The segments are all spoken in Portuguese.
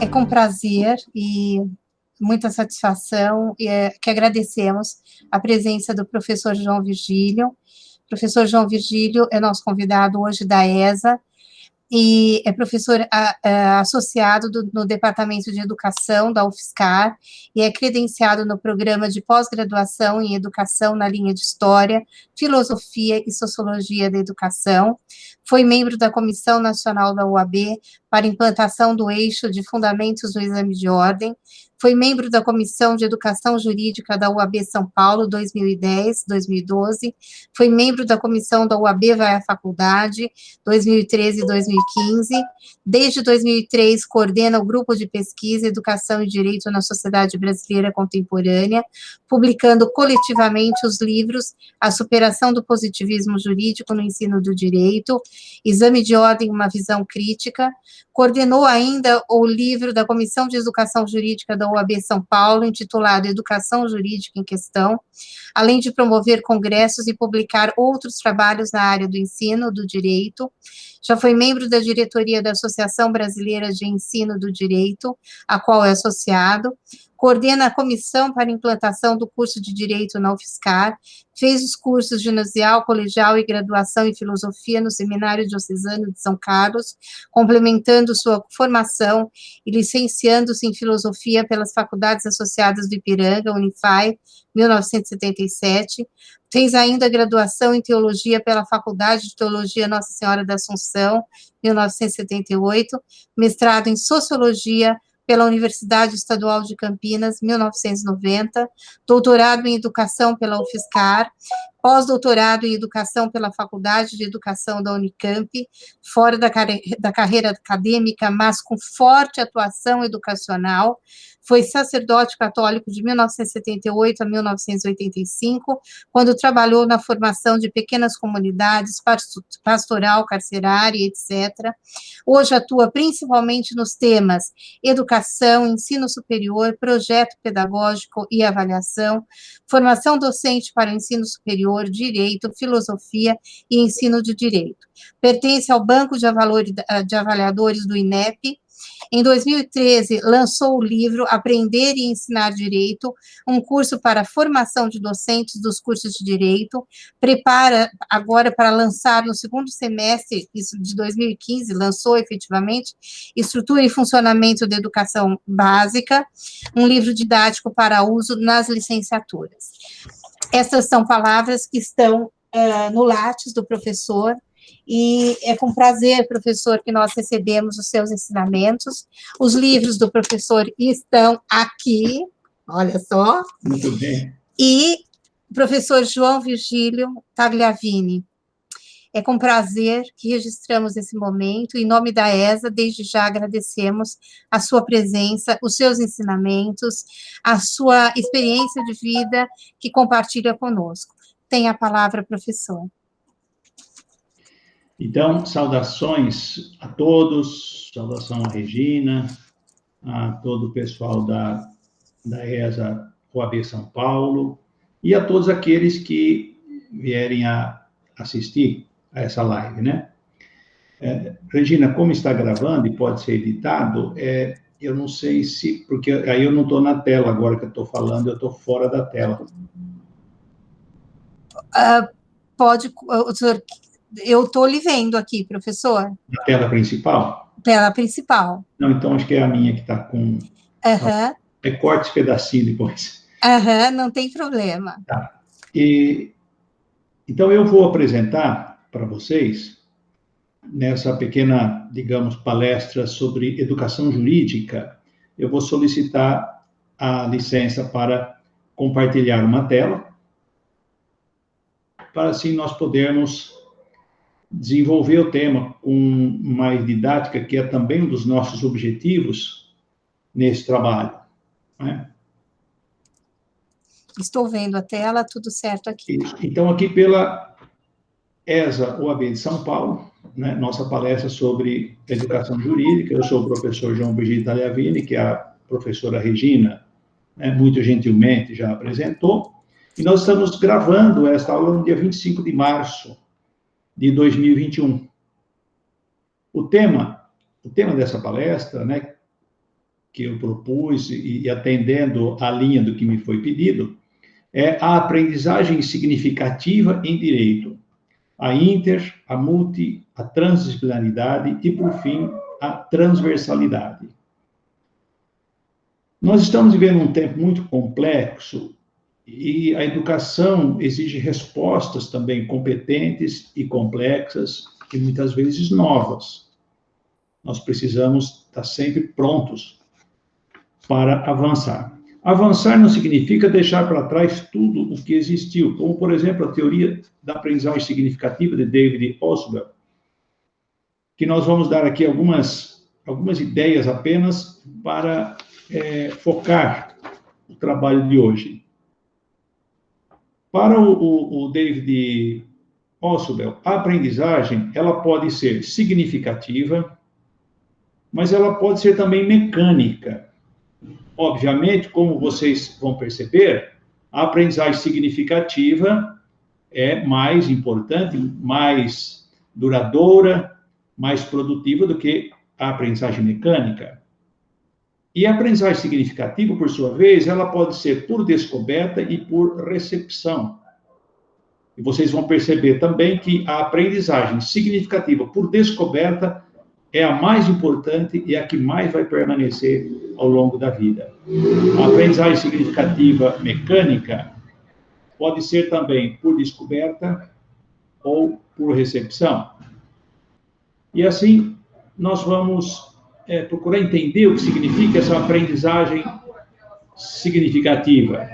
É com prazer e muita satisfação que agradecemos a presença do professor João Virgílio. O professor João Virgílio é nosso convidado hoje da ESA, e é professor associado no Departamento de Educação da UFSCar, e é credenciado no programa de pós-graduação em Educação na linha de História, Filosofia e Sociologia da Educação. Foi membro da Comissão Nacional da UAB para implantação do eixo de fundamentos do exame de ordem. Foi membro da Comissão de Educação Jurídica da UAB São Paulo, 2010-2012. Foi membro da Comissão da UAB Vai à Faculdade, 2013 e 2015. Desde 2003, coordena o Grupo de Pesquisa Educação e Direito na Sociedade Brasileira Contemporânea, publicando coletivamente os livros A Superação do Positivismo Jurídico no Ensino do Direito, Exame de Ordem, uma Visão Crítica. Coordenou ainda o livro da Comissão de Educação Jurídica da UAB São Paulo, intitulado Educação Jurídica em Questão, além de promover congressos e publicar outros trabalhos na área do ensino do direito. Já foi membro da diretoria da Associação Brasileira de Ensino do Direito, a qual é associado. Coordena a comissão para implantação do curso de Direito na UFSCar, fez os cursos ginasial, colegial e graduação em filosofia no Seminário Diocesano de São Carlos, complementando sua formação e licenciando-se em filosofia pelas Faculdades Associadas do Ipiranga, Unifai, 1977, fez ainda graduação em teologia pela Faculdade de Teologia Nossa Senhora da Assunção, 1978, mestrado em sociologia pela Universidade Estadual de Campinas, 1990, doutorado em Educação pela UFSCar, pós-doutorado em Educação pela Faculdade de Educação da Unicamp, fora da carreira acadêmica, mas com forte atuação educacional. Foi sacerdote católico de 1978 a 1985, quando trabalhou na formação de pequenas comunidades, pastoral, carcerária, etc. Hoje atua principalmente nos temas educação, ensino superior, projeto pedagógico e avaliação, formação docente para o ensino superior, direito, filosofia e ensino de direito. Pertence ao Banco de Avaliadores do INEP. Em 2013, lançou o livro Aprender e Ensinar Direito, um curso para formação de docentes dos cursos de Direito, prepara agora para lançar no segundo semestre de 2015, lançou efetivamente, Estrutura e Funcionamento da Educação Básica, um livro didático para uso nas licenciaturas. Essas são palavras que estão no Lattes do professor, e é com prazer, professor, que nós recebemos os seus ensinamentos. Os livros do professor estão aqui, olha só. Muito bem. E professor João Virgílio Tagliavini, é com prazer que registramos esse momento. Em nome da ESA, desde já agradecemos a sua presença, os seus ensinamentos, a sua experiência de vida que compartilha conosco. Tem a palavra, professor. Então, saudações a todos, saudação a Regina, a todo o pessoal da ESA UAB São Paulo, e a todos aqueles que vierem a assistir a essa live, né? Regina, como está gravando e pode ser editado, eu não sei se... Porque aí eu não estou na tela agora que eu estou falando, eu estou fora da tela. Pode... O senhor... Eu estou lhe vendo aqui, professor. Na tela principal? Tela principal. Não, então acho que é a minha que está com... Corte esse pedacinho depois. Não tem problema. Tá. Então, eu vou apresentar para vocês, nessa pequena, digamos, palestra sobre educação jurídica, eu vou solicitar a licença para compartilhar uma tela, para assim nós podermos desenvolver o tema com mais didática, que é também um dos nossos objetivos nesse trabalho, né? Estou vendo a tela, tudo certo aqui. Isso. Então, aqui pela ESA UAB de São Paulo, né, nossa palestra sobre educação jurídica, eu sou o professor João Virgílio Tagliavini, que a professora Regina, né, muito gentilmente já apresentou, e nós estamos gravando esta aula no dia 25 de março de 2021. O tema dessa palestra, né, que eu propus, e atendendo à linha do que me foi pedido, é a aprendizagem significativa em direito, a inter, a multi, a transdisciplinaridade e, por fim, a transversalidade. Nós estamos vivendo um tempo muito complexo e a educação exige respostas também competentes e complexas e muitas vezes novas. Nós precisamos estar sempre prontos para avançar. Avançar não significa deixar para trás tudo o que existiu, como, por exemplo, a teoria da aprendizagem significativa de David Ausubel, que nós vamos dar aqui algumas ideias apenas para focar o trabalho de hoje. Para o David Ausubel, a aprendizagem ela pode ser significativa, mas ela pode ser também mecânica. Obviamente, como vocês vão perceber, a aprendizagem significativa é mais importante, mais duradoura, mais produtiva do que a aprendizagem mecânica. E a aprendizagem significativa, por sua vez, ela pode ser por descoberta e por recepção. E vocês vão perceber também que a aprendizagem significativa por descoberta é a mais importante e a que mais vai permanecer ao longo da vida. A aprendizagem significativa mecânica pode ser também por descoberta ou por recepção. E assim, nós vamos procurar entender o que significa essa aprendizagem significativa.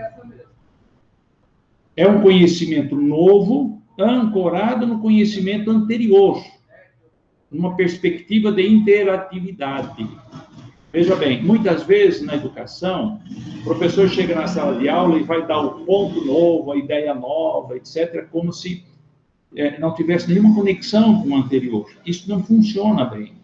É um conhecimento novo, ancorado no conhecimento anterior, numa perspectiva de interatividade. Veja bem, muitas vezes na educação, o professor chega na sala de aula e vai dar o ponto novo, a ideia nova, etc., como se não tivesse nenhuma conexão com o anterior. Isso não funciona bem.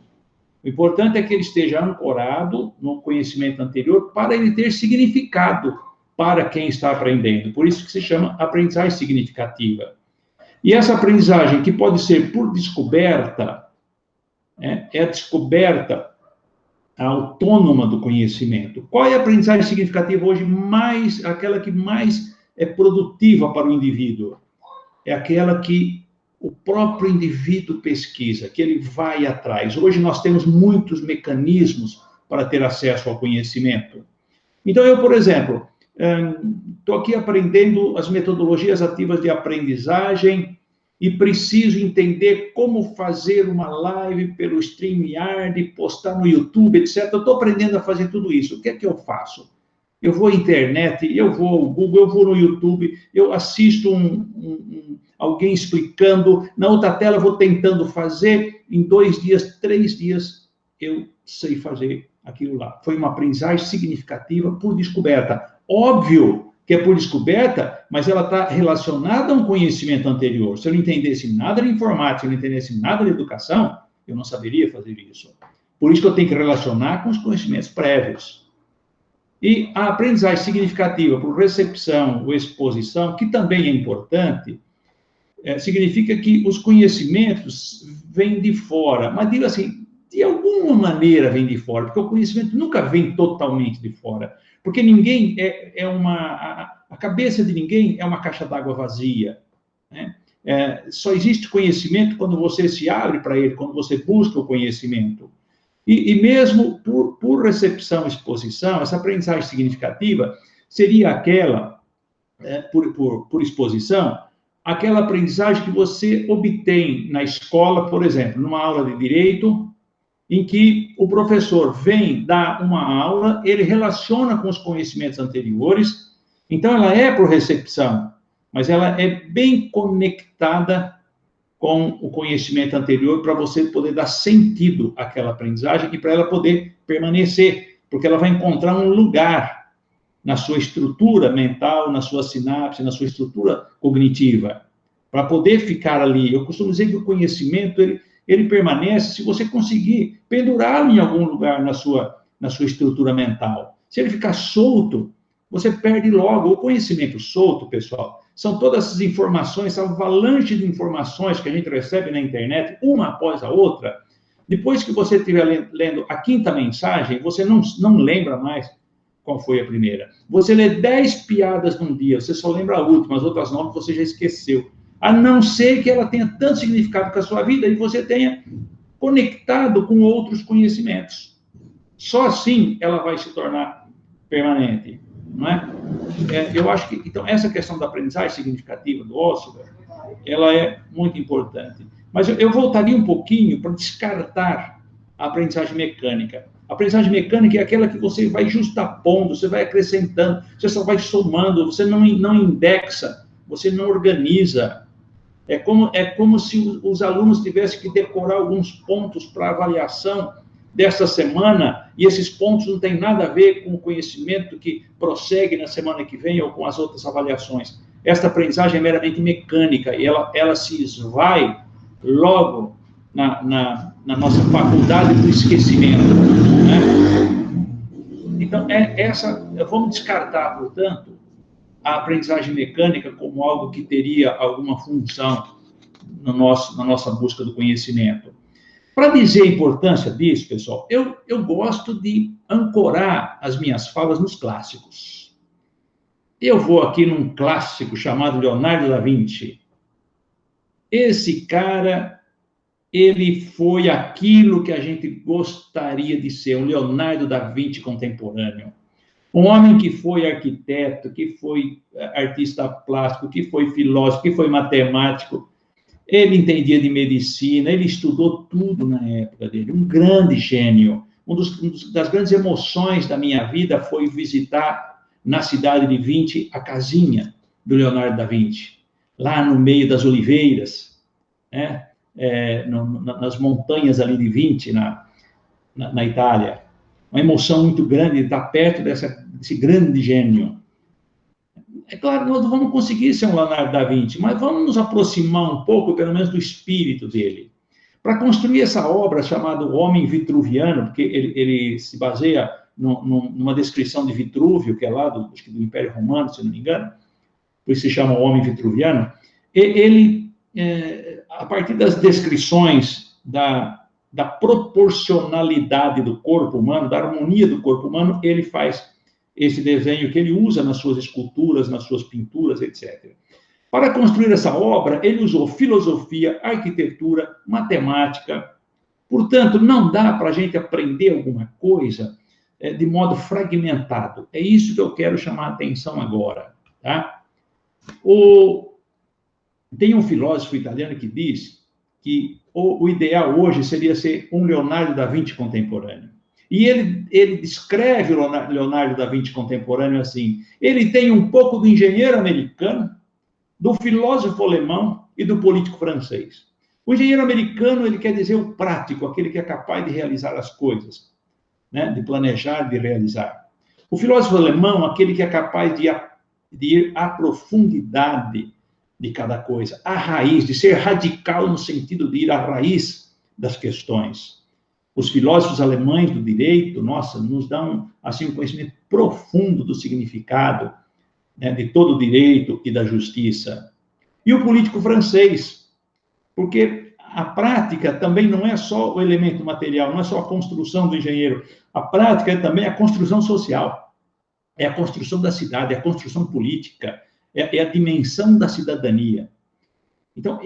O importante é que ele esteja ancorado no conhecimento anterior para ele ter significado para quem está aprendendo. Por isso que se chama aprendizagem significativa. E essa aprendizagem, que pode ser por descoberta, é a descoberta autônoma do conhecimento. Qual é a aprendizagem significativa hoje aquela que mais é produtiva para o indivíduo? É aquela que o próprio indivíduo pesquisa, que ele vai atrás. Hoje nós temos muitos mecanismos para ter acesso ao conhecimento. Então, eu, por exemplo, estou aqui aprendendo as metodologias ativas de aprendizagem e preciso entender como fazer uma live pelo StreamYard, postar no YouTube, etc. Eu estou aprendendo a fazer tudo isso. O que é que eu faço? Eu vou à internet, eu vou ao Google, eu vou no YouTube, eu assisto alguém explicando, na outra tela eu vou tentando fazer, em 2 dias, 3 dias, eu sei fazer aquilo lá. Foi uma aprendizagem significativa por descoberta. Óbvio que é por descoberta, mas ela está relacionada a um conhecimento anterior. Se eu não entendesse nada de informática, se eu não entendesse nada de educação, eu não saberia fazer isso. Por isso que eu tenho que relacionar com os conhecimentos prévios. E a aprendizagem significativa por recepção ou exposição, que também é importante, significa que os conhecimentos vêm de fora. Mas digo assim, de alguma maneira vem de fora, porque o conhecimento nunca vem totalmente de fora. Porque ninguém a cabeça de ninguém é uma caixa d'água vazia, né? Só existe conhecimento quando você se abre para ele, quando você busca o conhecimento. E mesmo por recepção e exposição, essa aprendizagem significativa seria aquela, por exposição, aquela aprendizagem que você obtém na escola, por exemplo, numa aula de direito, em que o professor vem dar uma aula, ele relaciona com os conhecimentos anteriores, então ela é por recepção, mas ela é bem conectada com o conhecimento anterior para você poder dar sentido àquela aprendizagem e para ela poder permanecer, porque ela vai encontrar um lugar na sua estrutura mental, na sua sinapse, na sua estrutura cognitiva, para poder ficar ali. Eu costumo dizer que o conhecimento, ele permanece se você conseguir pendurá-lo em algum lugar na sua estrutura mental. Se ele ficar solto, você perde logo. O conhecimento solto, pessoal, são todas essas informações, essa avalanche de informações que a gente recebe na internet, uma após a outra, Depois que você estiver lendo a quinta mensagem, você não lembra mais qual foi a primeira. Você lê 10 piadas num dia, você só lembra a última, as outras 9 você já esqueceu. A não ser que ela tenha tanto significado com a sua vida e você tenha conectado com outros conhecimentos. Só assim ela vai se tornar permanente, não é? Eu acho que, então, essa questão da aprendizagem significativa do Osler, ela é muito importante. Mas eu voltaria um pouquinho para descartar a aprendizagem mecânica. A aprendizagem mecânica é aquela que você vai justapondo, você vai acrescentando, você só vai somando, você não indexa, você não organiza. É como se os alunos tivessem que decorar alguns pontos para avaliação dessa semana, e esses pontos não têm nada a ver com o conhecimento que prossegue na semana que vem ou com as outras avaliações. Esta aprendizagem é meramente mecânica, e ela se esvai logo na nossa faculdade do esquecimento, né? Então, vamos descartar, portanto, a aprendizagem mecânica como algo que teria alguma função na nossa busca do conhecimento. Para dizer a importância disso, pessoal, eu gosto de ancorar as minhas falas nos clássicos. Eu vou aqui num clássico chamado Leonardo da Vinci. Esse cara, ele foi aquilo que a gente gostaria de ser, um Leonardo da Vinci contemporâneo. Um homem que foi arquiteto, que foi artista plástico, que foi filósofo, que foi matemático. Ele entendia de medicina, ele estudou tudo na época dele. Um grande gênio. Das grandes emoções da minha vida foi visitar na cidade de Vinci a casinha do Leonardo da Vinci, lá no meio das oliveiras, né? Nas montanhas ali de Vinci, na Itália. Uma emoção muito grande de estar perto desse grande gênio. É claro, nós não vamos conseguir ser um Leonardo da Vinci, mas vamos nos aproximar um pouco, pelo menos, do espírito dele. Para construir essa obra chamada O Homem Vitruviano, porque ele se baseia numa descrição de Vitrúvio, que é lá do Império Romano, se não me engano, por isso se chama O Homem Vitruviano, ele, a partir das descrições da proporcionalidade do corpo humano, da harmonia do corpo humano, ele faz esse desenho que ele usa nas suas esculturas, nas suas pinturas, etc. Para construir essa obra, ele usou filosofia, arquitetura, matemática. Portanto, não dá para a gente aprender alguma coisa de modo fragmentado. É isso que eu quero chamar a atenção agora. Tá? Tem um filósofo italiano que diz que o ideal hoje seria ser um Leonardo da Vinci contemporâneo. E ele descreve o Leonardo da Vinci contemporâneo assim: ele tem um pouco do engenheiro americano, do filósofo alemão e do político francês. O engenheiro americano, ele quer dizer o prático, aquele que é capaz de realizar as coisas, né? De planejar, de realizar. O filósofo alemão, aquele que é capaz de ir à profundidade de cada coisa, à raiz, de ser radical no sentido de ir à raiz das questões. Os filósofos alemães do direito, nossa, nos dão assim um conhecimento profundo do significado, né, de todo o direito e da justiça. E o político francês, porque a prática também não é só o elemento material, não é só a construção do engenheiro, a prática é também a construção social, é a construção da cidade, é a construção política, é a dimensão da cidadania. Então,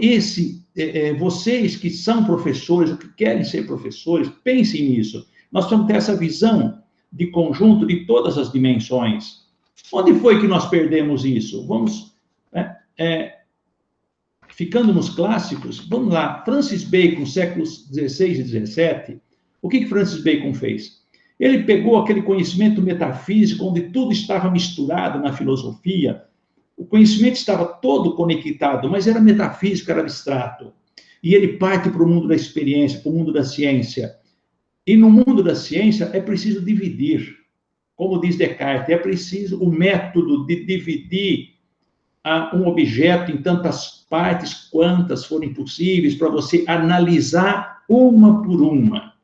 vocês que são professores, ou que querem ser professores, pensem nisso. Nós precisamos ter essa visão de conjunto de todas as dimensões. Onde foi que nós perdemos isso? Vamos, ficando nos clássicos, vamos lá. Francis Bacon, séculos XVI e XVII, o que Francis Bacon fez? Ele pegou aquele conhecimento metafísico, onde tudo estava misturado na filosofia. O conhecimento estava todo conectado, mas era metafísico, era abstrato. E ele parte para o mundo da experiência, para o mundo da ciência. E no mundo da ciência é preciso dividir. Como diz Descartes, é preciso o método de dividir um objeto em tantas partes quantas forem possíveis, para você analisar uma por uma.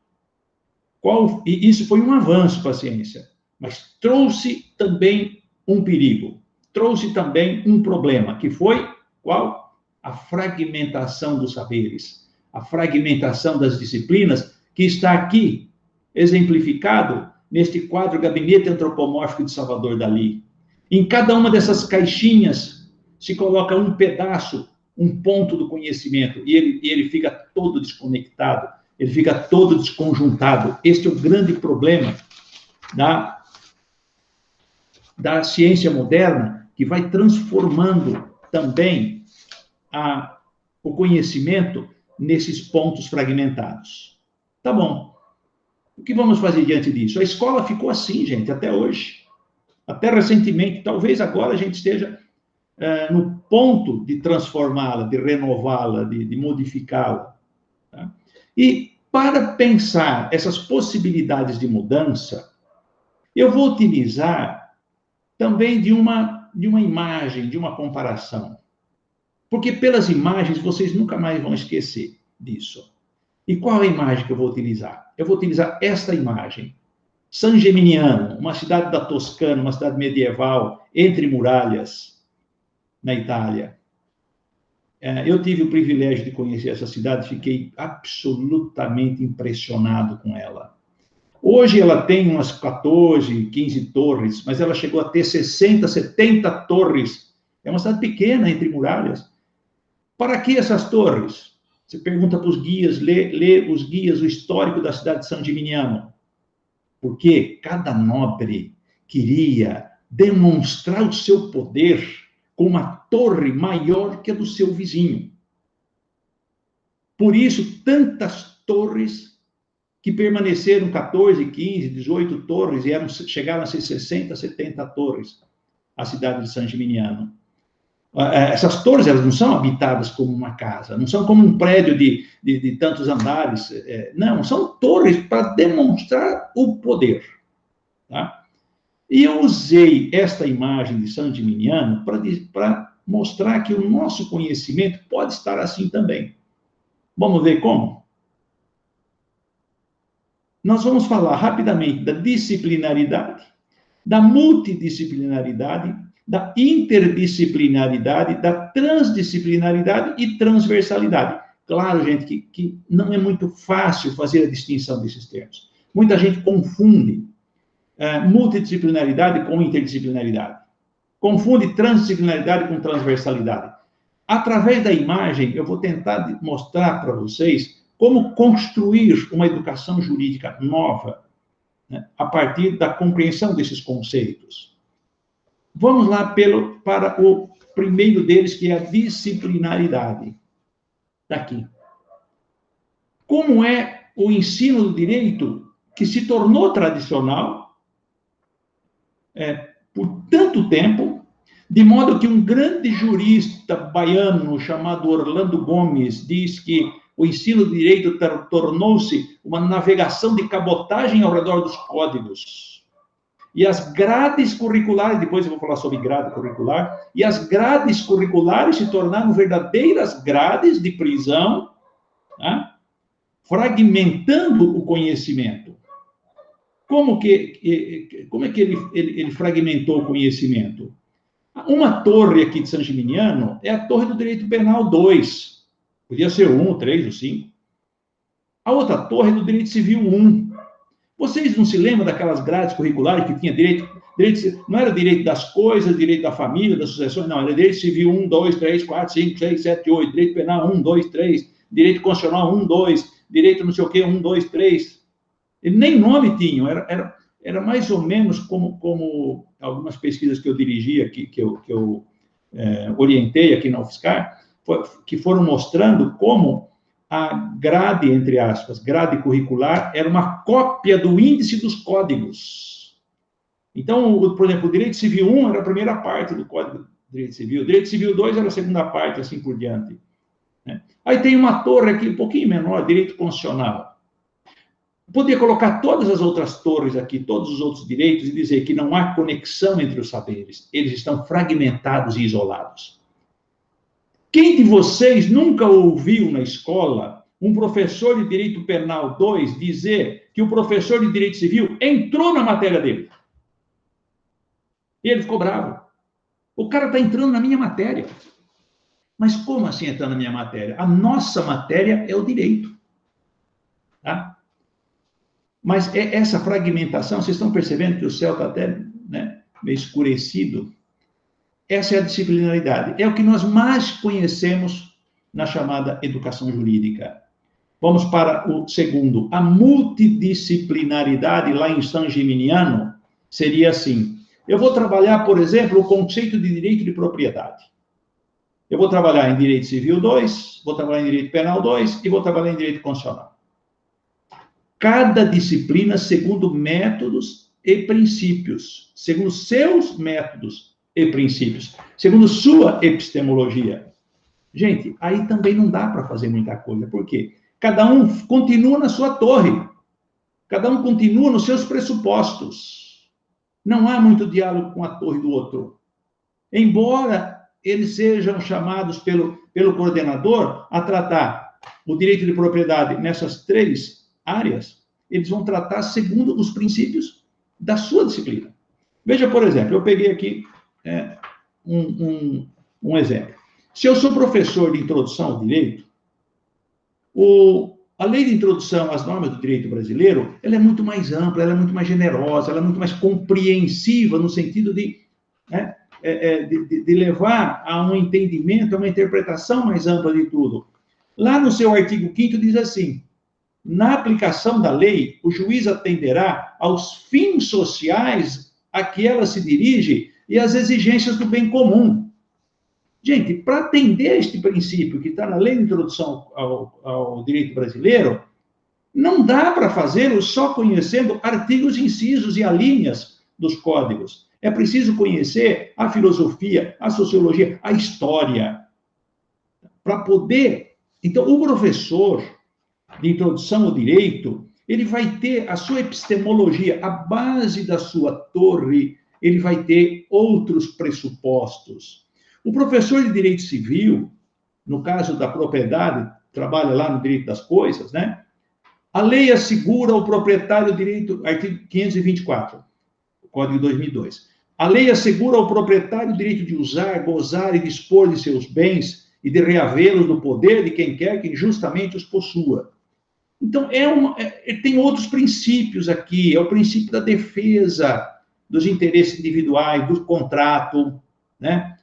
E isso foi um avanço para a ciência, mas trouxe também um perigo. Trouxe também um problema, que foi qual? A fragmentação dos saberes, a fragmentação das disciplinas, que está aqui exemplificado neste quadro Gabinete Antropomórfico de Salvador Dalí. Em cada uma dessas caixinhas se coloca um pedaço, um ponto do conhecimento, e ele fica todo desconectado, ele fica todo desconjuntado. Este é o grande problema da ciência moderna, que vai transformando também o conhecimento nesses pontos fragmentados. Tá bom. O que vamos fazer diante disso? A escola ficou assim, gente, até hoje. Até recentemente, talvez agora a gente esteja no ponto de transformá-la, de renová-la, de modificá-la. Tá? E para pensar essas possibilidades de mudança, eu vou utilizar também de uma imagem, de uma comparação. Porque pelas imagens vocês nunca mais vão esquecer disso. E qual é a imagem que eu vou utilizar? Eu vou utilizar esta imagem. San Geminiano, uma cidade da Toscana, uma cidade medieval, entre muralhas, na Itália. Eu tive o privilégio de conhecer essa cidade, fiquei absolutamente impressionado com ela. Hoje ela tem umas 14, 15 torres, mas ela chegou a ter 60, 70 torres. É uma cidade pequena, entre muralhas. Para que essas torres? Você pergunta para os guias, lê os guias, o histórico da cidade de San Gimignano. Porque cada nobre queria demonstrar o seu poder com uma torre maior que a do seu vizinho. Por isso, tantas torres que permaneceram 14, 15, 18 torres, e chegaram a ser 60, 70 torres, a cidade de San Gimignano. Essas torres, elas não são habitadas como uma casa, não são como um prédio de tantos andares, não, são torres para demonstrar o poder. Tá? E eu usei esta imagem de San Gimignano para mostrar que o nosso conhecimento pode estar assim também. Vamos ver como? Nós vamos falar rapidamente da disciplinaridade, da multidisciplinaridade, da interdisciplinaridade, da transdisciplinaridade e transversalidade. Claro, gente, que não é muito fácil fazer a distinção desses termos. Muita gente confunde multidisciplinaridade com interdisciplinaridade. Confunde transdisciplinaridade com transversalidade. Através da imagem, eu vou tentar mostrar para vocês como construir uma educação jurídica nova, né, a partir da compreensão desses conceitos. Vamos lá para o primeiro deles, que é a disciplinaridade. Está aqui. Como é o ensino do direito que se tornou tradicional por tanto tempo, de modo que um grande jurista baiano chamado Orlando Gomes diz que o ensino do direito tornou-se uma navegação de cabotagem ao redor dos códigos. E as grades curriculares, depois eu vou falar sobre grade curricular, e as grades curriculares se tornaram verdadeiras grades de prisão, tá? Fragmentando o conhecimento. Como é que ele fragmentou o conhecimento? Uma torre aqui de San Gimignano é a Torre do Direito Penal 2. Podia ser 1, 3 ou 5. A outra torre é do Direito Civil 1. Vocês não se lembram daquelas grades curriculares que tinha direito, não era direito das coisas, direito da família, das sucessões, não, era direito civil 1, 2, 3, 4, 5, 6, 7, 8, direito penal 1, 2, 3, direito constitucional 1, 2, direito não sei o quê, 1, 2, 3. Ele nem nome tinham, era mais ou menos como algumas pesquisas que eu dirigi aqui, que eu orientei aqui na UFSCar, que foram mostrando como a grade, entre aspas, grade curricular, era uma cópia do índice dos códigos. Então, por exemplo, o Direito Civil 1 era a primeira parte do Código de Direito Civil, o Direito Civil 2 era a segunda parte, assim por diante. Aí tem uma torre aqui, um pouquinho menor, Direito Constitucional. Podia colocar todas as outras torres aqui, todos os outros direitos, e dizer que não há conexão entre os saberes, eles estão fragmentados e isolados. Quem de vocês nunca ouviu na escola um professor de Direito Penal 2 dizer que o professor de Direito Civil entrou na matéria dele? E ele ficou bravo. O cara está entrando na minha matéria. Mas como assim entrando na minha matéria? A nossa matéria é o direito. Tá? Mas essa fragmentação, vocês estão percebendo que o céu está até, né, meio escurecido? Essa é a disciplinaridade. É o que nós mais conhecemos na chamada educação jurídica. Vamos para o segundo. A multidisciplinaridade, lá em San Gimignano, seria assim. Eu vou trabalhar, por exemplo, o conceito de direito de propriedade. Eu vou trabalhar em direito civil 2, vou trabalhar em direito penal 2 e vou trabalhar em direito constitucional. Cada disciplina segundo métodos e princípios, segundo seus métodos e princípios, segundo sua epistemologia. Gente, aí também não dá para fazer muita coisa. Por quê? Cada um continua na sua torre. Cada um continua nos seus pressupostos. Não há muito diálogo com a torre do outro. Embora eles sejam chamados pelo coordenador a tratar o direito de propriedade nessas 3 áreas, eles vão tratar segundo os princípios da sua disciplina. Veja, por exemplo, eu peguei aqui um exemplo. Se eu sou professor de introdução ao direito, a lei de introdução às normas do direito brasileiro, ela é muito mais ampla, ela é muito mais generosa, ela é muito mais compreensiva no sentido de levar a um entendimento, a uma interpretação mais ampla de tudo. Lá no seu artigo 5º diz assim: na aplicação da lei, o juiz atenderá aos fins sociais a que ela se dirige e às exigências do bem comum. Gente, para atender este princípio que está na lei de introdução ao direito brasileiro, não dá para fazê-lo só conhecendo artigos, incisos e alíneas dos códigos. É preciso conhecer a filosofia, a sociologia, a história, para poder... Então, o professor de introdução ao direito, ele vai ter a sua epistemologia, a base da sua torre, ele vai ter outros pressupostos. O professor de direito civil, no caso da propriedade, trabalha lá no direito das coisas, né? A lei assegura ao proprietário o direito, artigo 524, Código de 2002. A lei assegura ao proprietário o direito de usar, gozar e dispor de seus bens e de reavê-los do poder de quem quer que injustamente os possua. Então, tem outros princípios aqui, é o princípio da defesa dos interesses individuais, do contrato, né?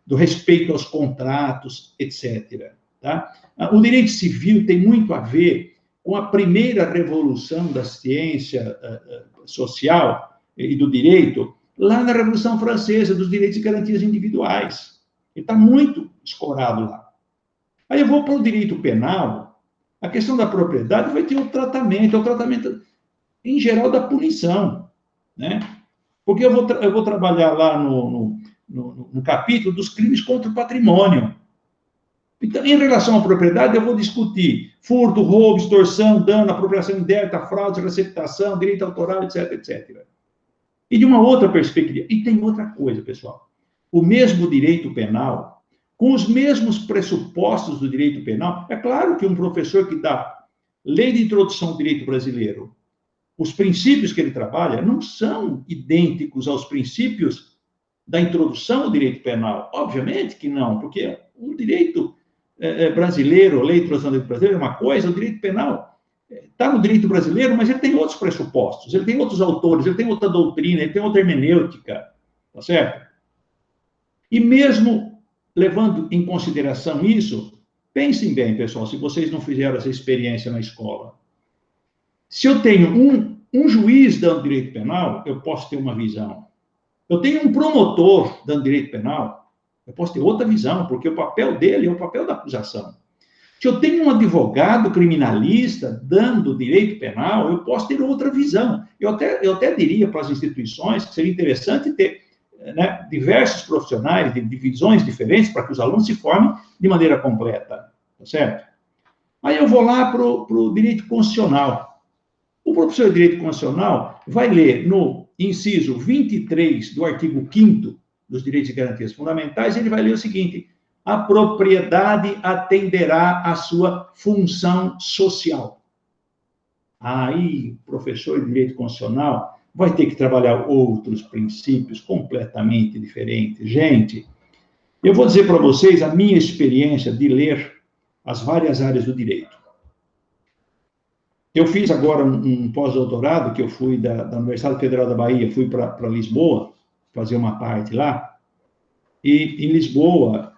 Do respeito aos contratos, etc. Tá? O direito civil tem muito a ver com a primeira revolução da ciência social e do direito, lá na Revolução Francesa, dos direitos e garantias individuais. Ele está muito escorado lá. Aí eu vou para o direito penal, a questão da propriedade vai ter o tratamento, em geral, da punição, né? Porque eu vou trabalhar lá no capítulo dos crimes contra o patrimônio. Então, em relação à propriedade, eu vou discutir furto, roubo, extorsão, dano, apropriação indébita, fraude, receptação, direito autoral, etc, etc. E de uma outra perspectiva. E tem outra coisa, pessoal. O mesmo direito penal, com os mesmos pressupostos do direito penal, é claro que um professor que dá lei de introdução ao direito brasileiro, os princípios que ele trabalha não são idênticos aos princípios da introdução ao direito penal. Obviamente que não, porque o direito brasileiro, a lei de introdução ao direito brasileiro é uma coisa, o direito penal está no direito brasileiro, mas ele tem outros pressupostos, ele tem outros autores, ele tem outra doutrina, ele tem outra hermenêutica, tá certo? E mesmo levando em consideração isso, pensem bem, pessoal, se vocês não fizeram essa experiência na escola. Se eu tenho um juiz dando direito penal, eu posso ter uma visão. Eu tenho um promotor dando direito penal, eu posso ter outra visão, porque o papel dele é o papel da acusação. Se eu tenho um advogado criminalista dando direito penal, eu posso ter outra visão. Eu até diria para as instituições que seria interessante ter, né, diversos profissionais de visões diferentes para que os alunos se formem de maneira completa, tá certo? Aí eu vou lá para o direito constitucional. O professor de direito constitucional vai ler no inciso 23 do artigo 5º dos direitos e garantias fundamentais, ele vai ler o seguinte: a propriedade atenderá à sua função social. Aí, o professor de direito constitucional vai ter que trabalhar outros princípios completamente diferentes. Gente, eu vou dizer para vocês a minha experiência de ler as várias áreas do direito. Eu fiz agora um pós-doutorado, que eu fui da Universidade Federal da Bahia, fui para Lisboa, fazer uma parte lá, e em Lisboa,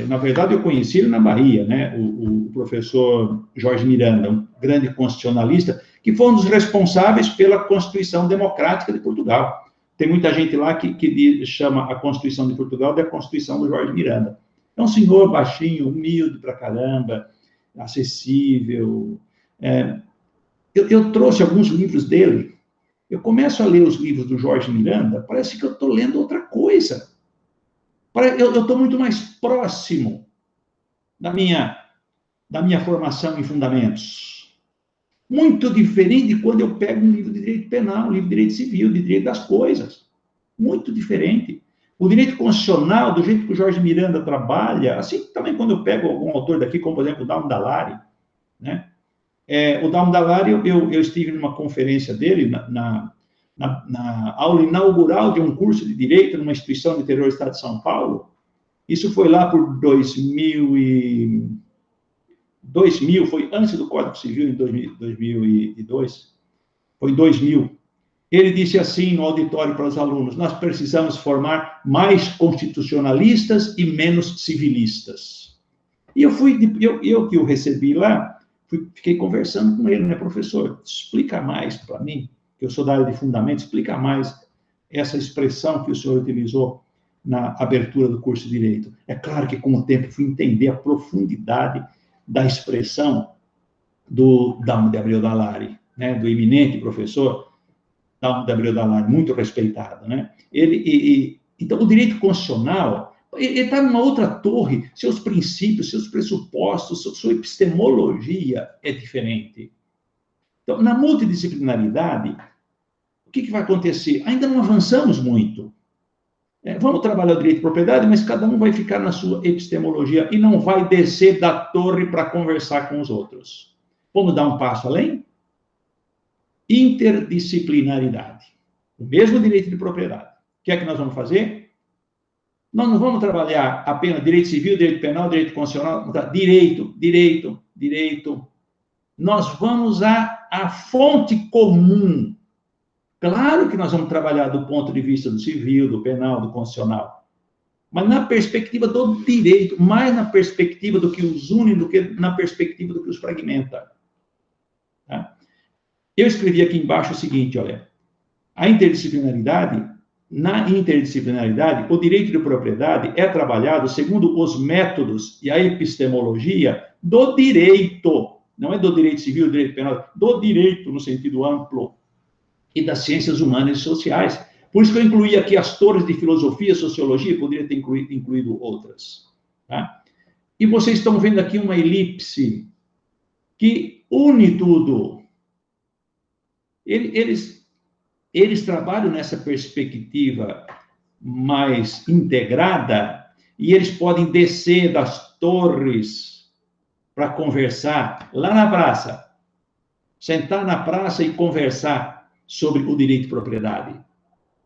na verdade, eu conheci ele na Bahia, né, o professor Jorge Miranda, um grande constitucionalista, que foi um dos responsáveis pela Constituição Democrática de Portugal. Tem muita gente lá que chama a Constituição de Portugal de a Constituição do Jorge Miranda. É um senhor baixinho, humilde pra caramba, acessível. Eu trouxe alguns livros dele. Eu começo a ler os livros do Jorge Miranda, parece que eu estou lendo outra coisa. Eu estou muito mais próximo da minha formação em fundamentos. Muito diferente de quando eu pego um livro de direito penal, um livro de direito civil, de direito das coisas. Muito diferente. O direito constitucional, do jeito que o Jorge Miranda trabalha, assim também quando eu pego algum autor daqui, como, por exemplo, o Dalmo Dallari, né? O Dalmo Dallari, eu estive numa conferência dele, na aula inaugural de um curso de Direito numa instituição do interior do Estado de São Paulo. Isso foi lá por 2000, foi antes do Código Civil, em 2002. Foi em 2000. Ele disse assim no auditório para os alunos: nós precisamos formar mais constitucionalistas e menos civilistas. E eu que o recebi lá, fiquei conversando com ele, né, professor, explica mais para mim, que eu sou da área de fundamentos, explica mais essa expressão que o senhor utilizou na abertura do curso de Direito. É claro que, com o tempo, fui entender a profundidade da expressão do Dalmo de Abreu Dallari, né, do eminente professor Dalmo de Abreu Dallari, muito respeitado, né? Então, o direito constitucional, ele está numa outra torre, seus princípios, seus pressupostos, sua epistemologia é diferente. Então, na multidisciplinaridade, o que vai acontecer? Ainda não avançamos muito. Vamos trabalhar o direito de propriedade, mas cada um vai ficar na sua epistemologia e não vai descer da torre para conversar com os outros. Vamos dar um passo além? Interdisciplinaridade. O mesmo direito de propriedade. O que é que nós vamos fazer? Nós não vamos trabalhar apenas direito civil, direito penal, direito constitucional, direito. Nós vamos à fonte comum. Claro que nós vamos trabalhar do ponto de vista do civil, do penal, do constitucional, mas na perspectiva do direito, mais na perspectiva do que os une do que na perspectiva do que os fragmenta. Tá? Eu escrevi aqui embaixo o seguinte, olha, na interdisciplinaridade, o direito de propriedade é trabalhado segundo os métodos e a epistemologia do direito, não é do direito civil, do direito penal, do direito no sentido amplo, e das ciências humanas e sociais. Por isso que eu incluí aqui as torres de filosofia, sociologia, poderia ter incluído outras. Tá? E vocês estão vendo aqui uma elipse que une tudo. Eles trabalham nessa perspectiva mais integrada e eles podem descer das torres para conversar lá na praça, sentar na praça e conversar sobre o direito de propriedade,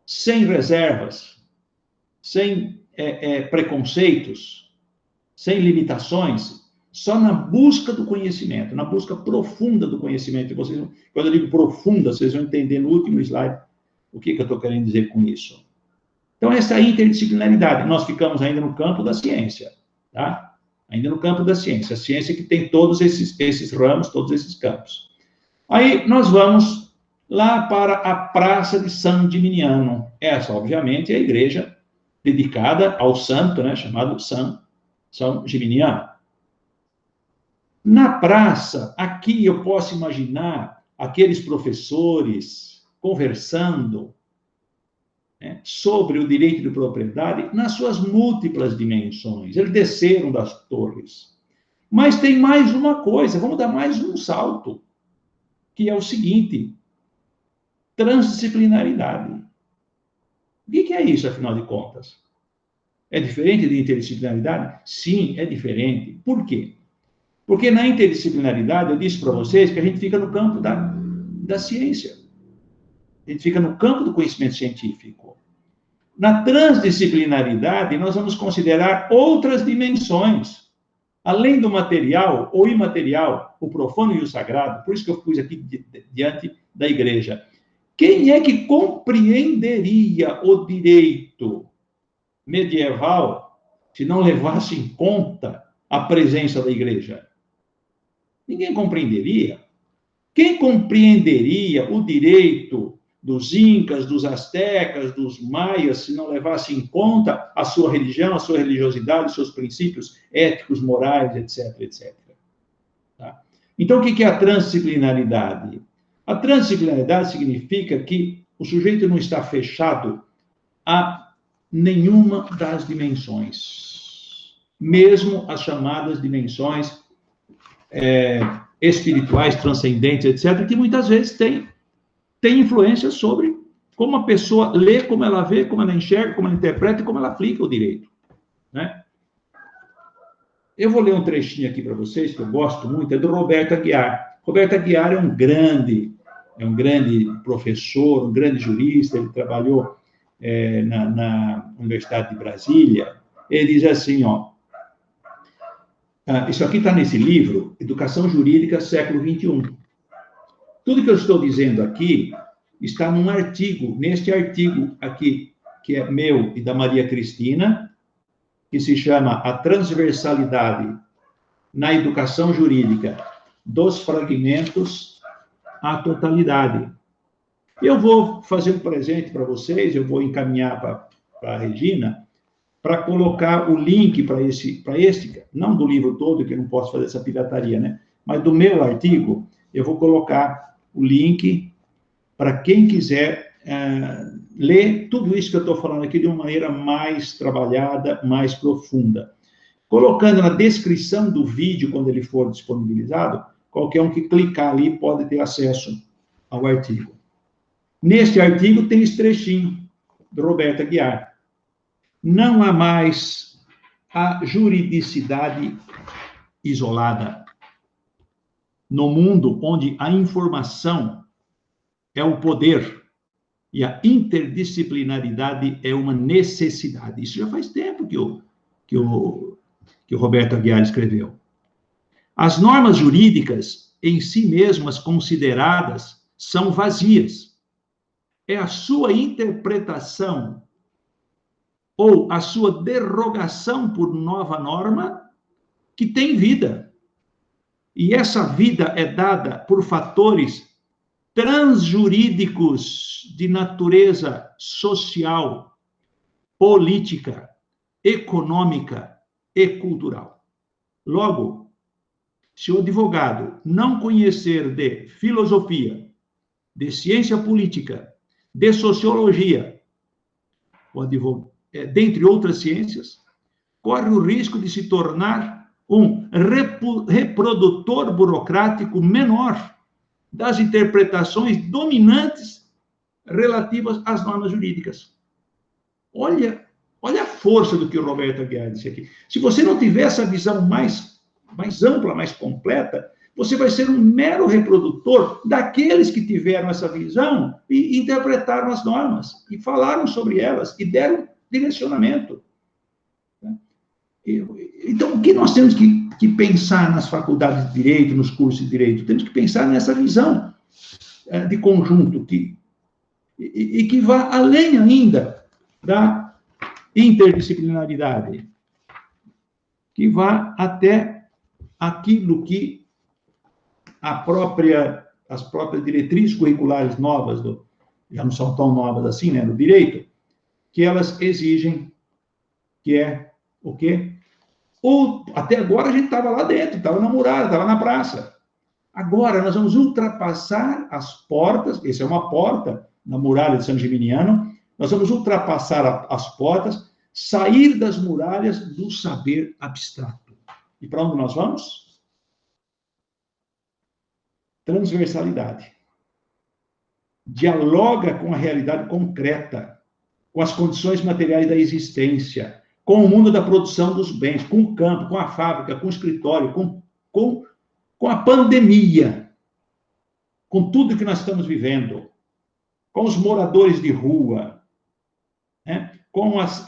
sem reservas, sem preconceitos, sem limitações, só na busca do conhecimento, na busca profunda do conhecimento. Quando eu digo profunda, vocês vão entender no último slide o que eu estou querendo dizer com isso. Então, essa interdisciplinaridade, nós ficamos ainda no campo da ciência, tá? Ainda no campo da ciência, a ciência que tem todos esses ramos, todos esses campos. Aí, nós vamos lá para a Praça de San Gimignano. Essa, obviamente, é a igreja dedicada ao santo, né, chamado São Gimignano. Na praça, aqui eu posso imaginar aqueles professores conversando, né, sobre o direito de propriedade nas suas múltiplas dimensões. Eles desceram das torres. Mas tem mais uma coisa, vamos dar mais um salto, que é o seguinte: transdisciplinaridade. O que é isso, afinal de contas? É diferente de interdisciplinaridade? Sim, é diferente. Por quê? Porque na interdisciplinaridade, eu disse para vocês que a gente fica no campo da ciência. A gente fica no campo do conhecimento científico. Na transdisciplinaridade, nós vamos considerar outras dimensões. além do material ou imaterial, o profano e o sagrado, por isso que eu pus aqui diante da igreja. Quem é que compreenderia o direito medieval se não levasse em conta a presença da igreja? Ninguém compreenderia. Quem compreenderia o direito dos incas, dos astecas, dos maias, se não levasse em conta a sua religião, a sua religiosidade, os seus princípios éticos, morais, etc, etc. Tá? Então, o que é a transdisciplinaridade? A transdisciplinaridade significa que o sujeito não está fechado a nenhuma das dimensões, mesmo as chamadas dimensões espirituais, transcendentes, etc., que muitas vezes têm influência sobre como a pessoa lê, como ela vê, como ela enxerga, como ela interpreta e como ela aplica o direito. Né? Eu vou ler um trechinho aqui para vocês, que eu gosto muito, é do Roberto Aguiar. Roberto Aguiar é um grande professor, um grande jurista, ele trabalhou na Universidade de Brasília. Ele diz assim, ó, isso aqui está nesse livro, Educação Jurídica, século XXI. Tudo que eu estou dizendo aqui está num artigo, neste artigo aqui, que é meu e da Maria Cristina, que se chama A Transversalidade na Educação Jurídica, dos Fragmentos à Totalidade. Eu vou fazer um presente para vocês, eu vou encaminhar para a Regina, para colocar o link para este, não do livro todo, que eu não posso fazer essa pirataria, né? Mas do meu artigo, eu vou colocar o link para quem quiser ler tudo isso que eu estou falando aqui de uma maneira mais trabalhada, mais profunda. Colocando na descrição do vídeo, quando ele for disponibilizado, qualquer um que clicar ali pode ter acesso ao artigo. Neste artigo tem esse trechinho do Roberto Aguiar. Não há mais a juridicidade isolada. No mundo onde a informação é o poder e a interdisciplinaridade é uma necessidade. Isso já faz tempo que o Roberto Aguiar escreveu. As normas jurídicas, em si mesmas consideradas, são vazias. É a sua interpretação ou a sua derrogação por nova norma que tem vida. E essa vida é dada por fatores transjurídicos de natureza social, política, econômica e cultural. Logo, se o advogado não conhecer de filosofia, de ciência política, de sociologia, dentre outras ciências, corre o risco de se tornar um reprodutor burocrático menor das interpretações dominantes relativas às normas jurídicas. Olha a força do que o Roberto Aguiar disse aqui. Se você não tiver essa visão mais ampla, mais completa, você vai ser um mero reprodutor daqueles que tiveram essa visão e interpretaram as normas, e falaram sobre elas, e deram direcionamento. Então, o que nós temos que pensar nas faculdades de Direito, nos cursos de Direito? Temos que pensar nessa visão de conjunto, que vá além ainda da interdisciplinaridade, que vá até aquilo que as próprias diretrizes curriculares novas, já não são tão novas assim, né, do direito, que elas exigem, que é o quê? Até agora a gente estava lá dentro, estava na muralha, estava na praça. Agora nós vamos ultrapassar as portas, essa é uma porta na muralha de San Gimignano, nós vamos ultrapassar as portas, sair das muralhas do saber abstrato. E para onde nós vamos? Transversalidade. Dialoga com a realidade concreta, com as condições materiais da existência, com o mundo da produção dos bens, com o campo, com a fábrica, com o escritório, com a pandemia, com tudo que nós estamos vivendo, com os moradores de rua, né? Com as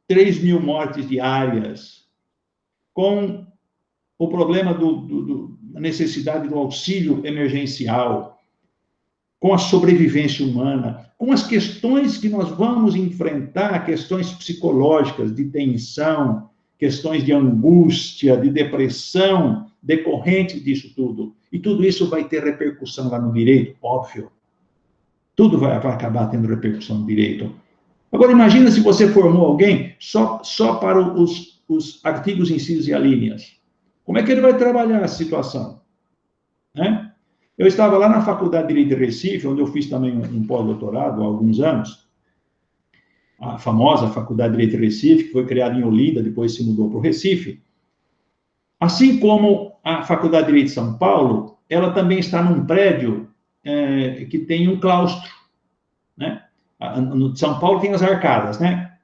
3.000 mortes diárias, com o problema da necessidade do auxílio emergencial, com a sobrevivência humana, com as questões que nós vamos enfrentar, questões psicológicas, de tensão, questões de angústia, de depressão, decorrente disso tudo. E tudo isso vai ter repercussão lá no direito, óbvio. Tudo vai acabar tendo repercussão no direito. Agora, imagina se você formou alguém só para os artigos, incisos e alíneas. Como é que ele vai trabalhar essa situação? Né? Eu estava lá na Faculdade de Direito de Recife, onde eu fiz também um pós-doutorado há alguns anos, a famosa Faculdade de Direito de Recife, que foi criada em Olinda, depois se mudou para o Recife. Assim como a Faculdade de Direito de São Paulo, ela também está num prédio que tem um claustro, né? No São Paulo tem as arcadas, né?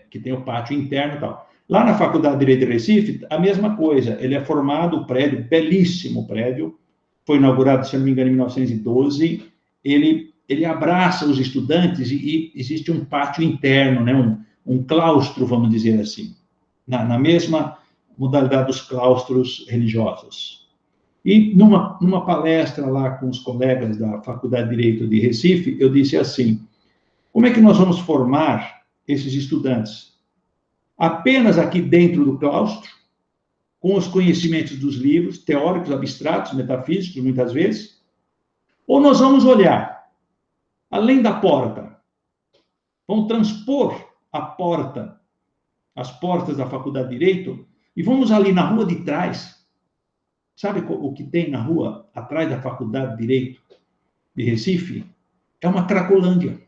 Que tem o pátio interno e tal. Lá na Faculdade de Direito de Recife, a mesma coisa. Ele é formado, o prédio, belíssimo prédio, foi inaugurado, se não me engano, em 1912. Ele abraça os estudantes e existe um pátio interno, né? Um claustro, vamos dizer assim, na mesma modalidade dos claustros religiosos. E numa palestra lá com os colegas da Faculdade de Direito de Recife, eu disse assim: como é que nós vamos formar esses estudantes? Apenas aqui dentro do claustro, com os conhecimentos dos livros, teóricos, abstratos, metafísicos, muitas vezes? Ou nós vamos olhar além da porta, vamos transpor a porta, as portas da Faculdade de Direito, e vamos ali na rua de trás. Sabe o que tem na rua atrás da Faculdade de Direito de Recife? É uma Cracolândia.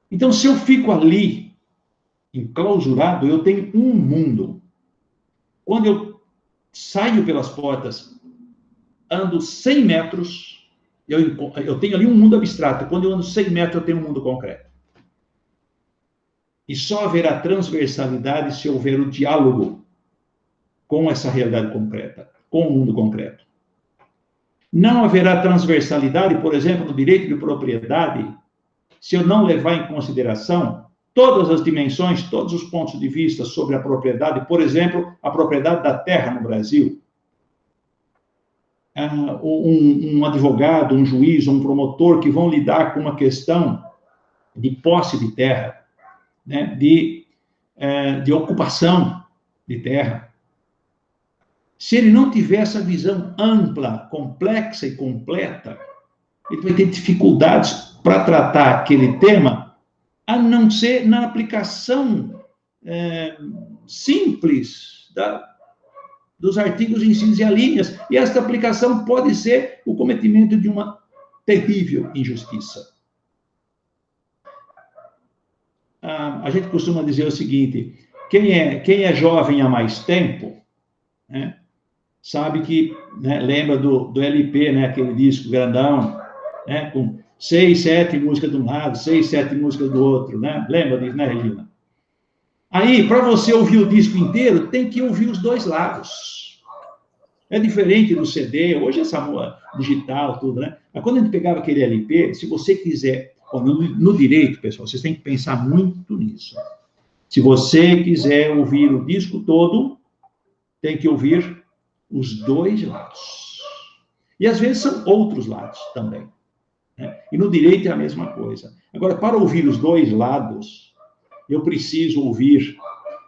Então, se eu fico ali, enclausurado, eu tenho um mundo. Quando eu saio pelas portas, ando 100 metros, eu tenho ali um mundo abstrato. Quando eu ando 100 metros, eu tenho um mundo concreto. E só haverá transversalidade se houver o diálogo com essa realidade concreta, com o mundo concreto. Não haverá transversalidade, por exemplo, no direito de propriedade, se eu não levar em consideração todas as dimensões, todos os pontos de vista sobre a propriedade, por exemplo, a propriedade da terra no Brasil. Um advogado, um juiz, um promotor que vão lidar com uma questão de posse de terra, né, de ocupação de terra. Se ele não tiver essa visão ampla, complexa e completa, ele vai ter dificuldades para tratar aquele tema, a não ser na aplicação simples dos artigos, incisos e alíneas. E esta aplicação pode ser o cometimento de uma terrível injustiça. A gente costuma dizer o seguinte: quem é jovem há mais tempo, né, sabe que, né, lembra do LP, né, aquele disco grandão, né, com 6, 7 músicas de um lado, 6, 7 músicas do outro, né? Lembra disso, né, Regina? Aí, para você ouvir o disco inteiro, tem que ouvir os dois lados. É diferente do CD, hoje essa digital, tudo, né? Mas quando a gente pegava aquele LP, se você quiser, no direito, pessoal, vocês têm que pensar muito nisso. Se você quiser ouvir o disco todo, tem que ouvir os dois lados. E às vezes são outros lados também. E no direito é a mesma coisa. Agora, para ouvir os dois lados, eu preciso ouvir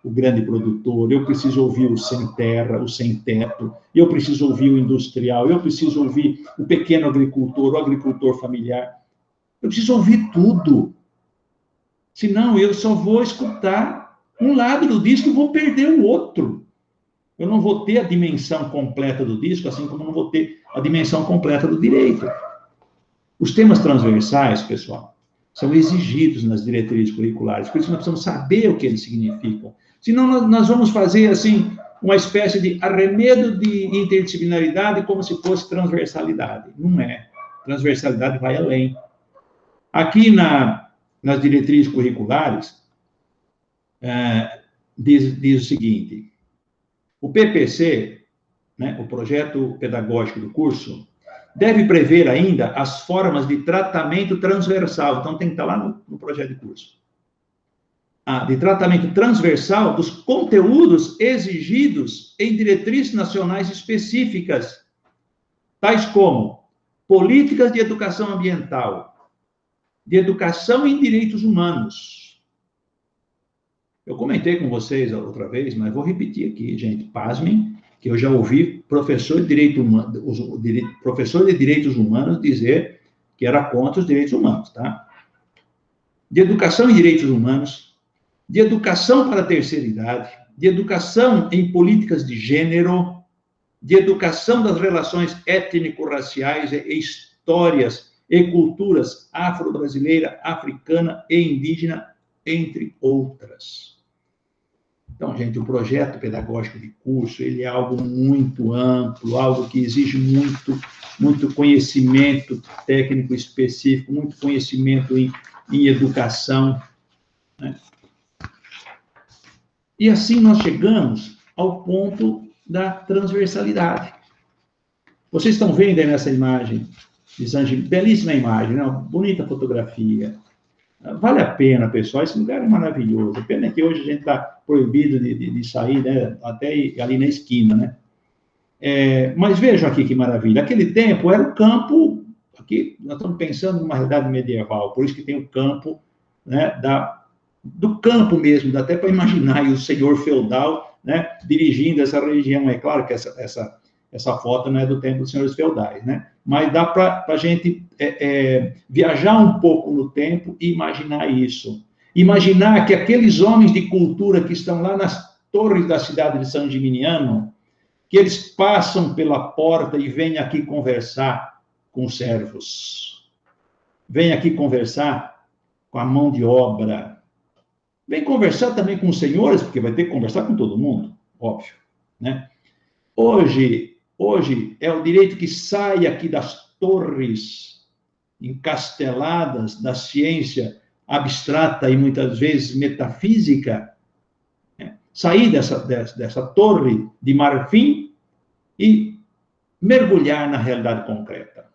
o grande produtor, eu preciso ouvir o sem terra, o sem teto, eu preciso ouvir o industrial, eu preciso ouvir o pequeno agricultor, o agricultor familiar. Eu preciso ouvir tudo. Senão, eu só vou escutar um lado do disco e vou perder o outro. Eu não vou ter a dimensão completa do disco, assim como não vou ter a dimensão completa do direito. Os temas transversais, pessoal, são exigidos nas diretrizes curriculares, por isso nós precisamos saber o que eles significam. Senão nós vamos fazer, assim, uma espécie de arremedo de interdisciplinaridade como se fosse transversalidade. Não é. Transversalidade vai além. Aqui nas diretrizes curriculares, diz o seguinte: o PPC, né, o projeto pedagógico do curso, deve prever ainda as formas de tratamento transversal. Então, tem que estar lá no projeto de curso. de tratamento transversal dos conteúdos exigidos em diretrizes nacionais específicas, tais como políticas de educação ambiental, de educação em direitos humanos. Eu comentei com vocês outra vez, mas vou repetir aqui, gente, pasmem, que eu já ouvi professor de direitos humanos dizer que era contra os direitos humanos, tá? De educação em direitos humanos, de educação para a terceira idade, de educação em políticas de gênero, de educação das relações étnico-raciais e histórias e culturas afro-brasileira, africana e indígena, entre outras. Então, gente, o projeto pedagógico de curso, ele é algo muito amplo, algo que exige muito conhecimento técnico específico, muito conhecimento em educação, né? E assim nós chegamos ao ponto da transversalidade. Vocês estão vendo aí nessa imagem de San Gimignano, belíssima imagem, né? Uma bonita fotografia. Vale a pena, pessoal, esse lugar é maravilhoso. A pena que hoje a gente está proibido de sair, né? Até ali na esquina, né? Mas vejam aqui que maravilha. Aquele tempo era o campo, aqui nós estamos pensando numa realidade medieval, por isso que tem o campo, né, do campo mesmo, dá até para imaginar aí o senhor feudal, né, dirigindo essa região. É claro que essa foto não é do tempo dos senhores feudais, né? Mas dá para a gente viajar um pouco no tempo e imaginar isso. Imaginar que aqueles homens de cultura que estão lá nas torres da cidade de San Gimignano, que eles passam pela porta e vêm aqui conversar com os servos. Vêm aqui conversar com a mão de obra. Vem conversar também com os senhores, porque vai ter que conversar com todo mundo, óbvio, né? Hoje é o direito que sai aqui das torres encasteladas da ciência abstrata e muitas vezes metafísica, né? Sair dessa torre de marfim e mergulhar na realidade concreta,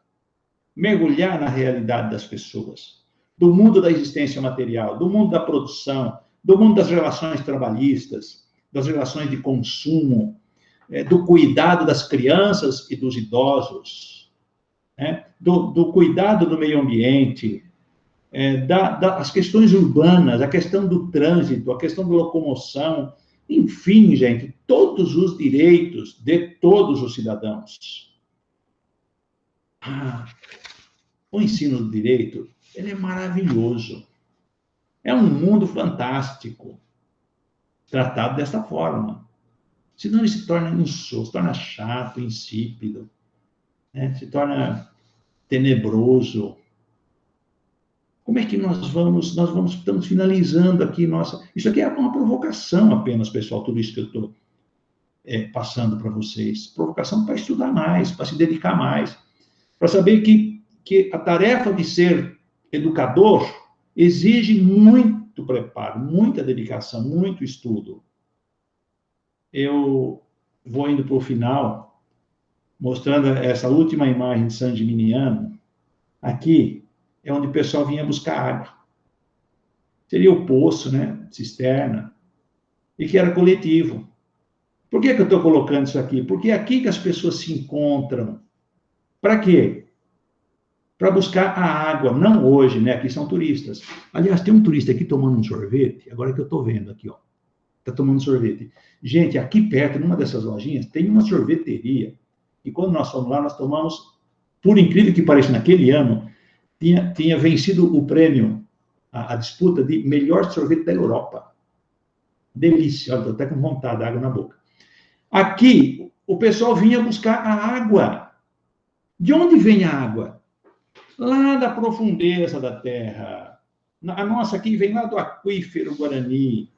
mergulhar na realidade das pessoas, do mundo da existência material, do mundo da produção, do mundo das relações trabalhistas, das relações de consumo, do cuidado das crianças e dos idosos, né? do cuidado do meio ambiente, das questões urbanas, a questão do trânsito, a questão da locomoção, enfim, gente, todos os direitos de todos os cidadãos. O ensino do direito, ele é maravilhoso. É um mundo fantástico, tratado dessa forma. Senão ele se torna insosso, se torna chato, insípido, né? Se torna tenebroso. Como é que nós estamos finalizando aqui Isso aqui é uma provocação apenas, pessoal, tudo isso que eu estou passando para vocês. Provocação para estudar mais, para se dedicar mais, para saber que a tarefa de ser educador exige muito preparo, muita dedicação, muito estudo. Eu vou indo para o final, mostrando essa última imagem de San Gimignano. Aqui é onde o pessoal vinha buscar água. Seria o poço, né? Cisterna. E que era coletivo. Por que eu estou colocando isso aqui? Porque é aqui que as pessoas se encontram. Para quê? Para buscar a água. Não hoje, né? Aqui são turistas. Aliás, tem um turista aqui tomando um sorvete, agora que eu estou vendo aqui, ó. Está tomando sorvete. Gente, aqui perto, numa dessas lojinhas, tem uma sorveteria. E quando nós fomos lá, nós tomamos, por incrível que pareça, naquele ano, tinha vencido o prêmio, a disputa de melhor sorvete da Europa. Delícia, estou até com vontade de água na boca. Aqui, o pessoal vinha buscar a água. De onde vem a água? Lá da profundeza da terra. A nossa aqui vem lá do aquífero Guarani.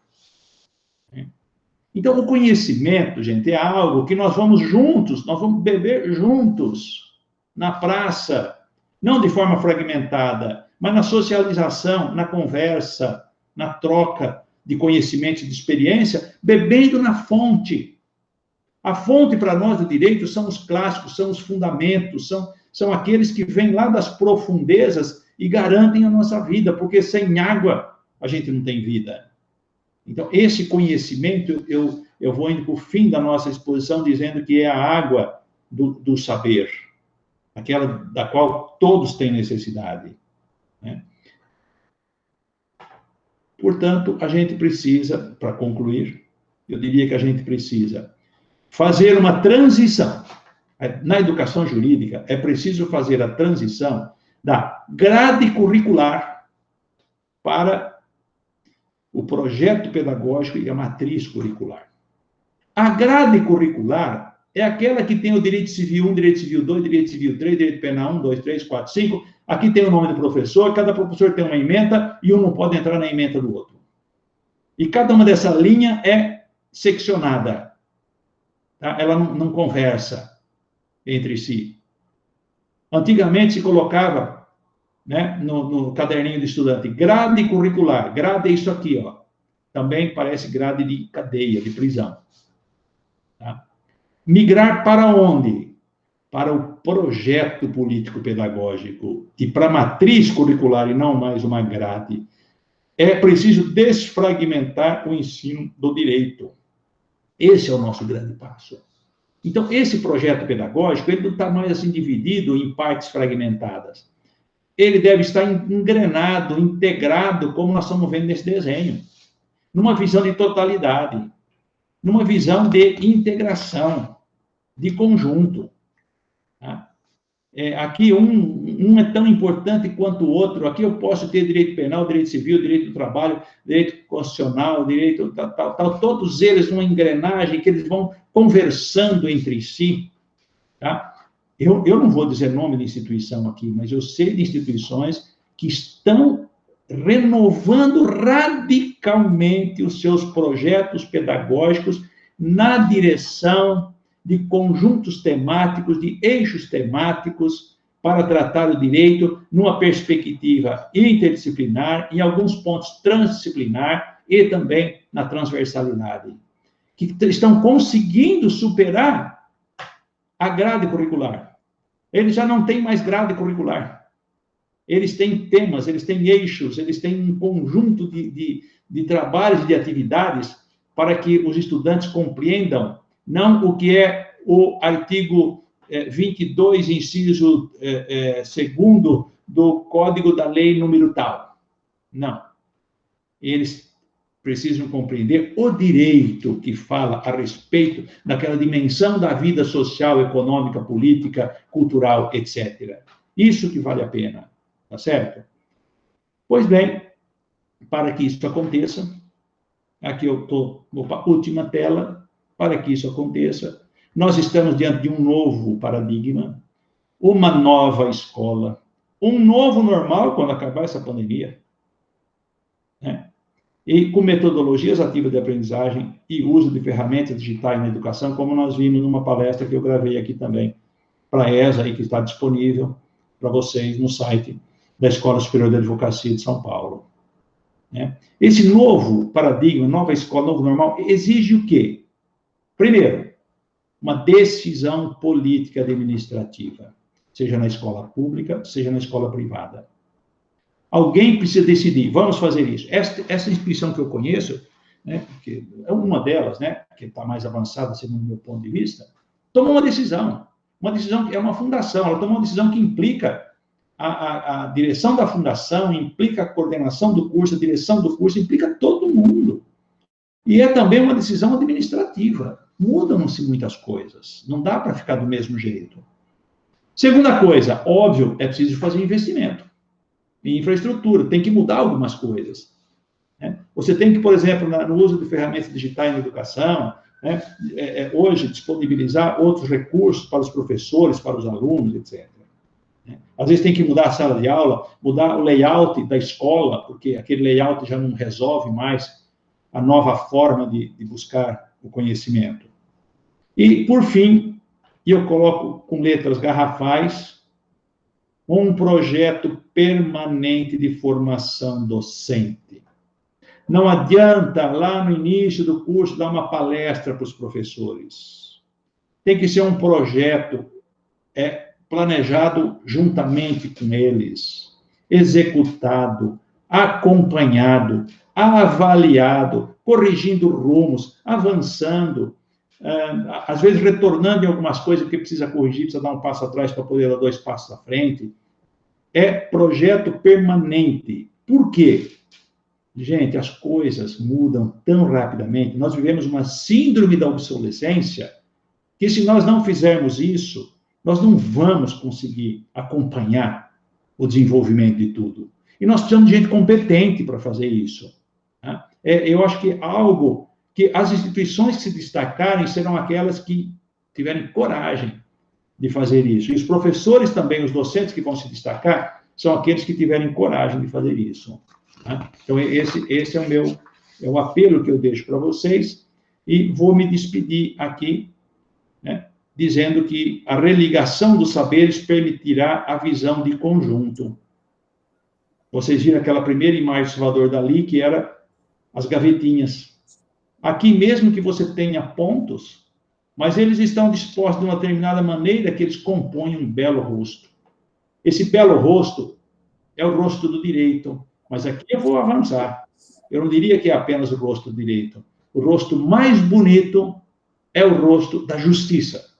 Então, o conhecimento, gente, é algo que nós vamos juntos, nós vamos beber juntos, na praça, não de forma fragmentada, mas na socialização, na conversa, na troca de conhecimento e de experiência, bebendo na fonte. A fonte para nós do direito são os clássicos, são os fundamentos, são aqueles que vêm lá das profundezas e garantem a nossa vida, porque sem água a gente não tem vida. Então, esse conhecimento, eu vou indo para o fim da nossa exposição dizendo que é a água do saber, aquela da qual todos têm necessidade, né? Portanto, a gente precisa, para concluir, eu diria que a gente precisa fazer uma transição. Na educação jurídica, é preciso fazer a transição da grade curricular para o projeto pedagógico e a matriz curricular. A grade curricular é aquela que tem o direito civil 1, direito civil 2, direito civil 3, direito penal 1, 2, 3, 4, 5. Aqui tem o nome do professor, cada professor tem uma ementa e um não pode entrar na ementa do outro. E cada uma dessa linha é seccionada. Tá? Ela não conversa entre si. Antigamente se colocava, né, no caderninho do estudante, grade curricular. Grade é isso aqui, ó. Também parece grade de cadeia, de prisão. Tá? Migrar para onde? Para o projeto político-pedagógico e para a matriz curricular e não mais uma grade. É preciso desfragmentar o ensino do direito. Esse é o nosso grande passo. Então, esse projeto pedagógico, ele não está mais assim dividido em partes fragmentadas. Ele deve estar engrenado, integrado, como nós estamos vendo nesse desenho, numa visão de totalidade, numa visão de integração, de conjunto. Tá? Aqui um é tão importante quanto o outro. Aqui eu posso ter direito penal, direito civil, direito do trabalho, direito constitucional, direito tal, todos eles numa engrenagem que eles vão conversando entre si. Tá? Eu não vou dizer nome de instituição aqui, mas eu sei de instituições que estão renovando radicalmente os seus projetos pedagógicos na direção de conjuntos temáticos, de eixos temáticos, para tratar o direito numa perspectiva interdisciplinar, em alguns pontos transdisciplinar e também na transversalidade, que estão conseguindo superar a grade curricular. Eles já não têm mais grade curricular. Eles têm temas, eles têm eixos, eles têm um conjunto de trabalhos e de atividades para que os estudantes compreendam não o que é o artigo 22, inciso 2º do Código da Lei número tal. Não. Eles precisam compreender o direito que fala a respeito daquela dimensão da vida social, econômica, política, cultural, etc. Isso que vale a pena, tá certo? Pois bem, para que isso aconteça, aqui eu estou, última tela. Para que isso aconteça, nós estamos diante de um novo paradigma, uma nova escola, um novo normal quando acabar essa pandemia, né? E com metodologias ativas de aprendizagem e uso de ferramentas digitais na educação, como nós vimos numa palestra que eu gravei aqui também, para a ESA, e que está disponível para vocês no site da Escola Superior de Advocacia de São Paulo. Né? Esse novo paradigma, nova escola, novo normal, exige o quê? Primeiro, uma decisão política administrativa, seja na escola pública, seja na escola privada. Alguém precisa decidir, vamos fazer isso. Essa instituição que eu conheço, né, que é uma delas, né, que está mais avançada, segundo o meu ponto de vista, tomou uma decisão que é uma fundação, ela tomou uma decisão que implica a direção da fundação, implica a coordenação do curso, a direção do curso, implica todo mundo. E é também uma decisão administrativa. Mudam-se muitas coisas. Não dá para ficar do mesmo jeito. Segunda coisa, óbvio, é preciso fazer investimento em infraestrutura. Tem que mudar algumas coisas. Né? Você tem que, por exemplo, no uso de ferramentas digitais na educação, né, hoje disponibilizar outros recursos para os professores, para os alunos, etc. Às vezes tem que mudar a sala de aula, mudar o layout da escola, porque aquele layout já não resolve mais a nova forma de buscar o conhecimento. E, por fim, eu coloco com letras garrafais, um projeto permanente de formação docente. Não adianta, lá no início do curso, dar uma palestra para os professores. Tem que ser um projeto planejado juntamente com eles, executado, acompanhado, avaliado, corrigindo rumos, avançando, às vezes retornando em algumas coisas porque precisa corrigir, precisa dar um passo atrás para poder dar 2 passos à frente. É projeto permanente. Por quê? Gente, as coisas mudam tão rapidamente. Nós vivemos uma síndrome da obsolescência que, se nós não fizermos isso, nós não vamos conseguir acompanhar o desenvolvimento de tudo. E nós precisamos de gente competente para fazer isso. Né? Eu acho que algo que as instituições que se destacarem serão aquelas que tiverem coragem de fazer isso. E os professores também, os docentes que vão se destacar, são aqueles que tiverem coragem de fazer isso. Né? Então, esse é o apelo que eu deixo para vocês, e vou me despedir aqui, né, dizendo que a religação dos saberes permitirá a visão de conjunto. Vocês viram aquela primeira imagem do Salvador Dalí, que era as gavetinhas. Aqui mesmo que você tenha pontos, mas eles estão dispostos de uma determinada maneira que eles compõem um belo rosto. Esse belo rosto é o rosto do direito, mas aqui eu vou avançar. Eu não diria que é apenas o rosto do direito. O rosto mais bonito é o rosto da justiça.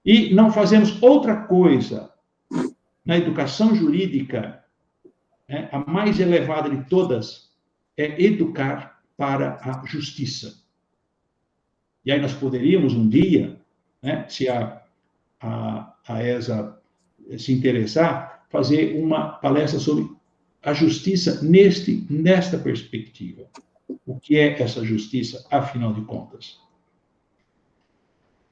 E não fazemos outra coisa na educação jurídica, né, a mais elevada de todas, é educar para a justiça. E aí nós poderíamos um dia, né, se a ESA se interessar, fazer uma palestra sobre a justiça nesta perspectiva. O que é essa justiça, afinal de contas?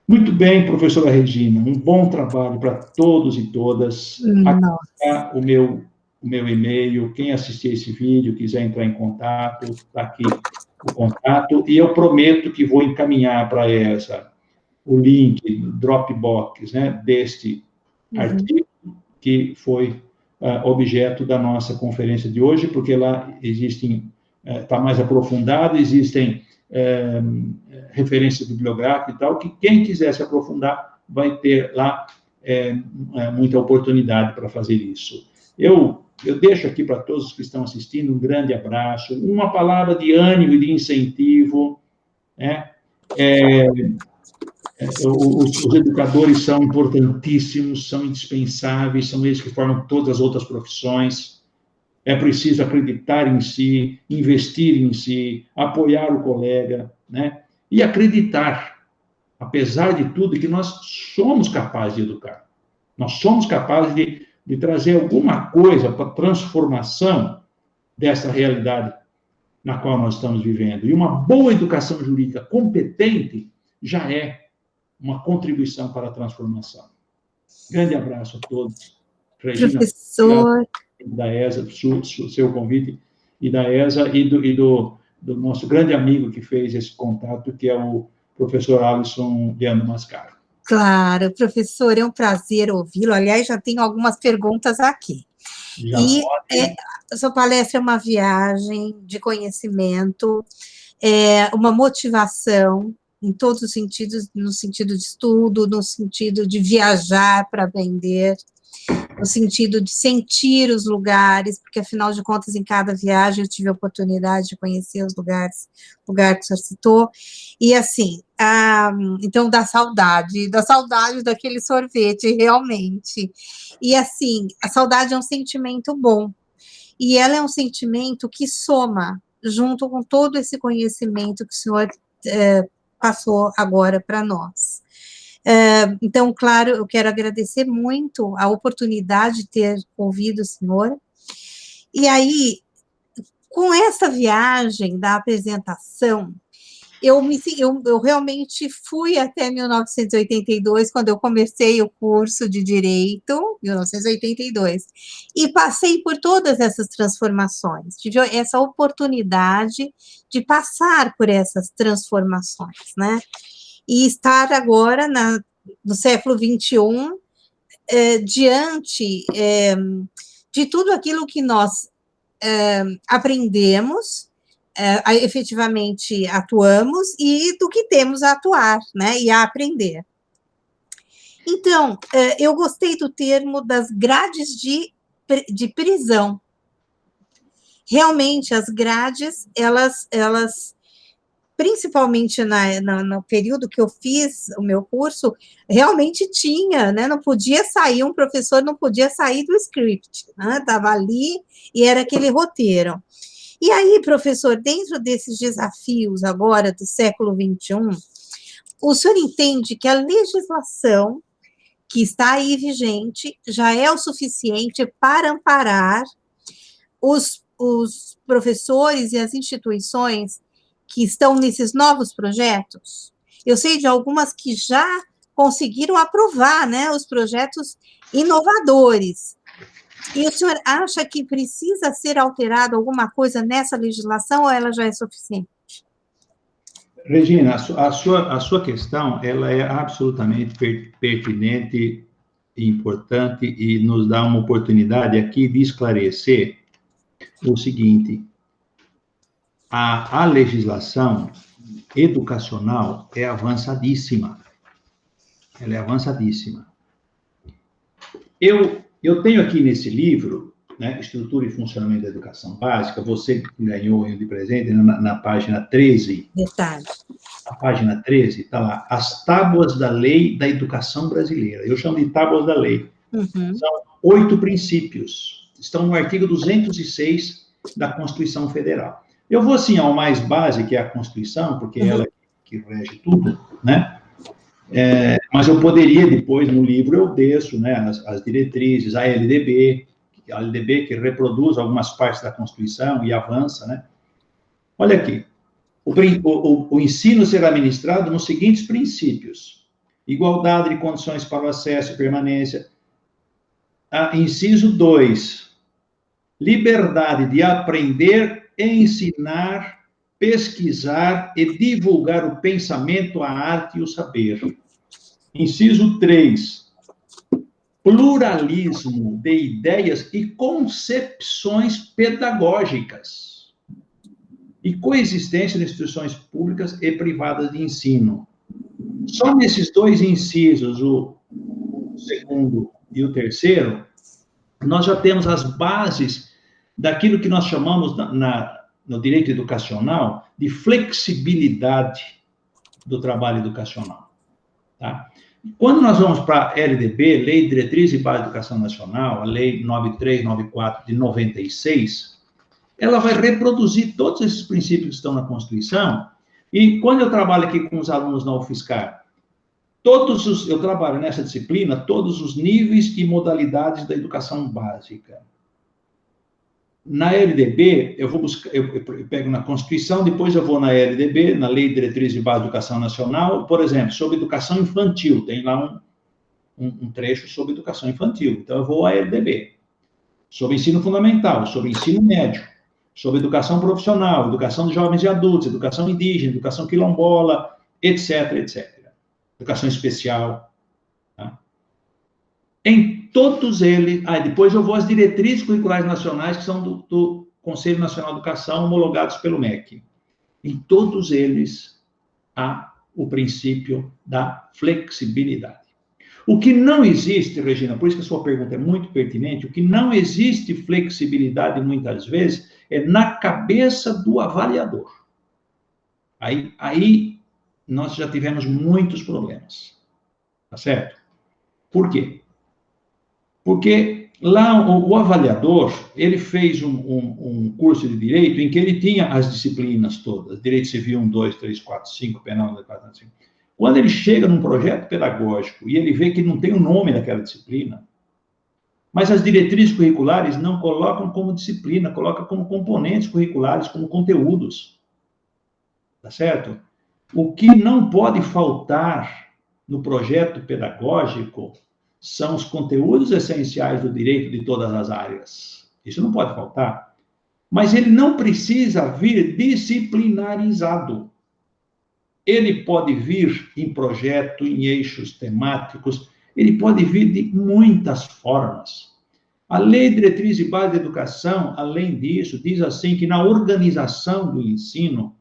Muito bem, professora Regina, um bom trabalho para todos e todas. Aqui está o meu e-mail. Quem assistir esse vídeo, quiser entrar em contato, está aqui o contato. E eu prometo que vou encaminhar para essa o link, Dropbox, né, deste artigo, que foi objeto da nossa conferência de hoje, porque lá existem, está mais aprofundado, existem referências bibliográficas e tal, que quem quiser se aprofundar vai ter lá muita oportunidade para fazer isso. Eu deixo aqui para todos que estão assistindo um grande abraço, uma palavra de ânimo e de incentivo, né? Os educadores são importantíssimos, são indispensáveis, são eles que formam todas as outras profissões. É preciso acreditar em si, investir em si, apoiar o colega, né? E acreditar, apesar de tudo, que nós somos capazes de educar. Nós somos capazes de trazer alguma coisa para a transformação dessa realidade na qual nós estamos vivendo. E uma boa educação jurídica competente já é uma contribuição para a transformação. Grande abraço a todos. Regina, professor, da ESA, do seu convite, e da ESA, e do nosso grande amigo que fez esse contato, que é o professor Alisson Leandro Mascaro. Claro, professor, é um prazer ouvi-lo. Aliás, já tenho algumas perguntas aqui. A sua palestra é uma viagem de conhecimento, uma motivação em todos os sentidos, no sentido de estudo, no sentido de viajar para aprender, no sentido de sentir os lugares, porque, afinal de contas, em cada viagem eu tive a oportunidade de conhecer os lugares, o lugar que o senhor citou, e, assim, então, da saudade daquele sorvete, realmente. E, assim, a saudade é um sentimento bom, e ela é um sentimento que soma, junto com todo esse conhecimento que o senhor passou agora para nós. Então, claro, eu quero agradecer muito a oportunidade de ter ouvido o senhor. E aí, com essa viagem da apresentação, eu realmente fui até 1982, quando eu comecei o curso de Direito, 1982, e passei por todas essas transformações, tive essa oportunidade de passar por essas transformações, né? E estar agora no século XXI, diante de tudo aquilo que nós aprendemos, efetivamente atuamos, e do que temos a atuar, né, e a aprender. Então, eu gostei do termo das grades de prisão. realmente as grades, elas principalmente no período que eu fiz o meu curso, realmente tinha, né? Não podia sair, um professor não podia sair do script, né? Estava ali e era aquele roteiro. E aí, professor, dentro desses desafios agora do século XXI, o senhor entende que a legislação que está aí vigente já é o suficiente para amparar os professores e as instituições que estão nesses novos projetos? Eu sei de algumas que já conseguiram aprovar, né, os projetos inovadores. E o senhor acha que precisa ser alterado alguma coisa nessa legislação ou ela já é suficiente? Regina, a sua questão, ela é absolutamente pertinente e importante e nos dá uma oportunidade aqui de esclarecer o seguinte: a legislação educacional é avançadíssima. Ela é avançadíssima. Eu tenho aqui nesse livro, né, Estrutura e Funcionamento da Educação Básica, você ganhou de presente na página 13. Detalhe. A página 13 está lá, as tábuas da lei da educação brasileira. Eu chamo de tábuas da lei. Uhum. São 8 princípios. Estão no artigo 206 da Constituição Federal. Eu vou, assim, ao mais básico, que é a Constituição, porque ela é que rege tudo, né? Mas eu poderia, depois, no livro, eu desço, né, as diretrizes, a LDB que reproduz algumas partes da Constituição e avança, né? Olha aqui. O ensino será ministrado nos seguintes princípios: igualdade de condições para o acesso e permanência. Inciso 2, liberdade de aprender, ensinar, pesquisar e divulgar o pensamento, a arte e o saber. Inciso 3, pluralismo de ideias e concepções pedagógicas e coexistência de instituições públicas e privadas de ensino. Só nesses 2 incisos, o segundo e o terceiro, nós já temos as bases daquilo que nós chamamos no direito educacional de flexibilidade do trabalho educacional. Tá? Quando nós vamos para a LDB, Lei de Diretriz e Base da Educação Nacional, a Lei 9394 de 96, ela vai reproduzir todos esses princípios que estão na Constituição. E quando eu trabalho aqui com os alunos na UFSCar, eu trabalho nessa disciplina todos os níveis e modalidades da educação básica. Na LDB, eu pego na Constituição, depois eu vou na LDB, na Lei de Diretriz e Base da Educação Nacional, por exemplo, sobre educação infantil, tem lá um trecho sobre educação infantil, então eu vou à LDB. Sobre ensino fundamental, sobre ensino médio, sobre educação profissional, educação de jovens e adultos, educação indígena, educação quilombola, etc, etc. Educação especial. Tá? Em todos eles... depois eu vou às diretrizes curriculares nacionais, que são do Conselho Nacional de Educação, homologados pelo MEC. Em todos eles há o princípio da flexibilidade. O que não existe, Regina, por isso que a sua pergunta é muito pertinente, o que não existe flexibilidade, muitas vezes, é na cabeça do avaliador. Aí nós já tivemos muitos problemas. Tá certo? Por quê? Porque lá o avaliador, ele fez um curso de direito em que ele tinha as disciplinas todas, direito civil 1, 2, 3, 4, 5, penal 1, 4, 5. Quando ele chega num projeto pedagógico e ele vê que não tem o nome daquela disciplina, mas as diretrizes curriculares não colocam como disciplina, colocam como componentes curriculares, como conteúdos. Tá certo? O que não pode faltar no projeto pedagógico são os conteúdos essenciais do direito de todas as áreas. Isso não pode faltar. Mas ele não precisa vir disciplinarizado. Ele pode vir em projeto, em eixos temáticos, ele pode vir de muitas formas. A Lei de Diretriz e Base da Educação, além disso, diz assim que na organização do ensino,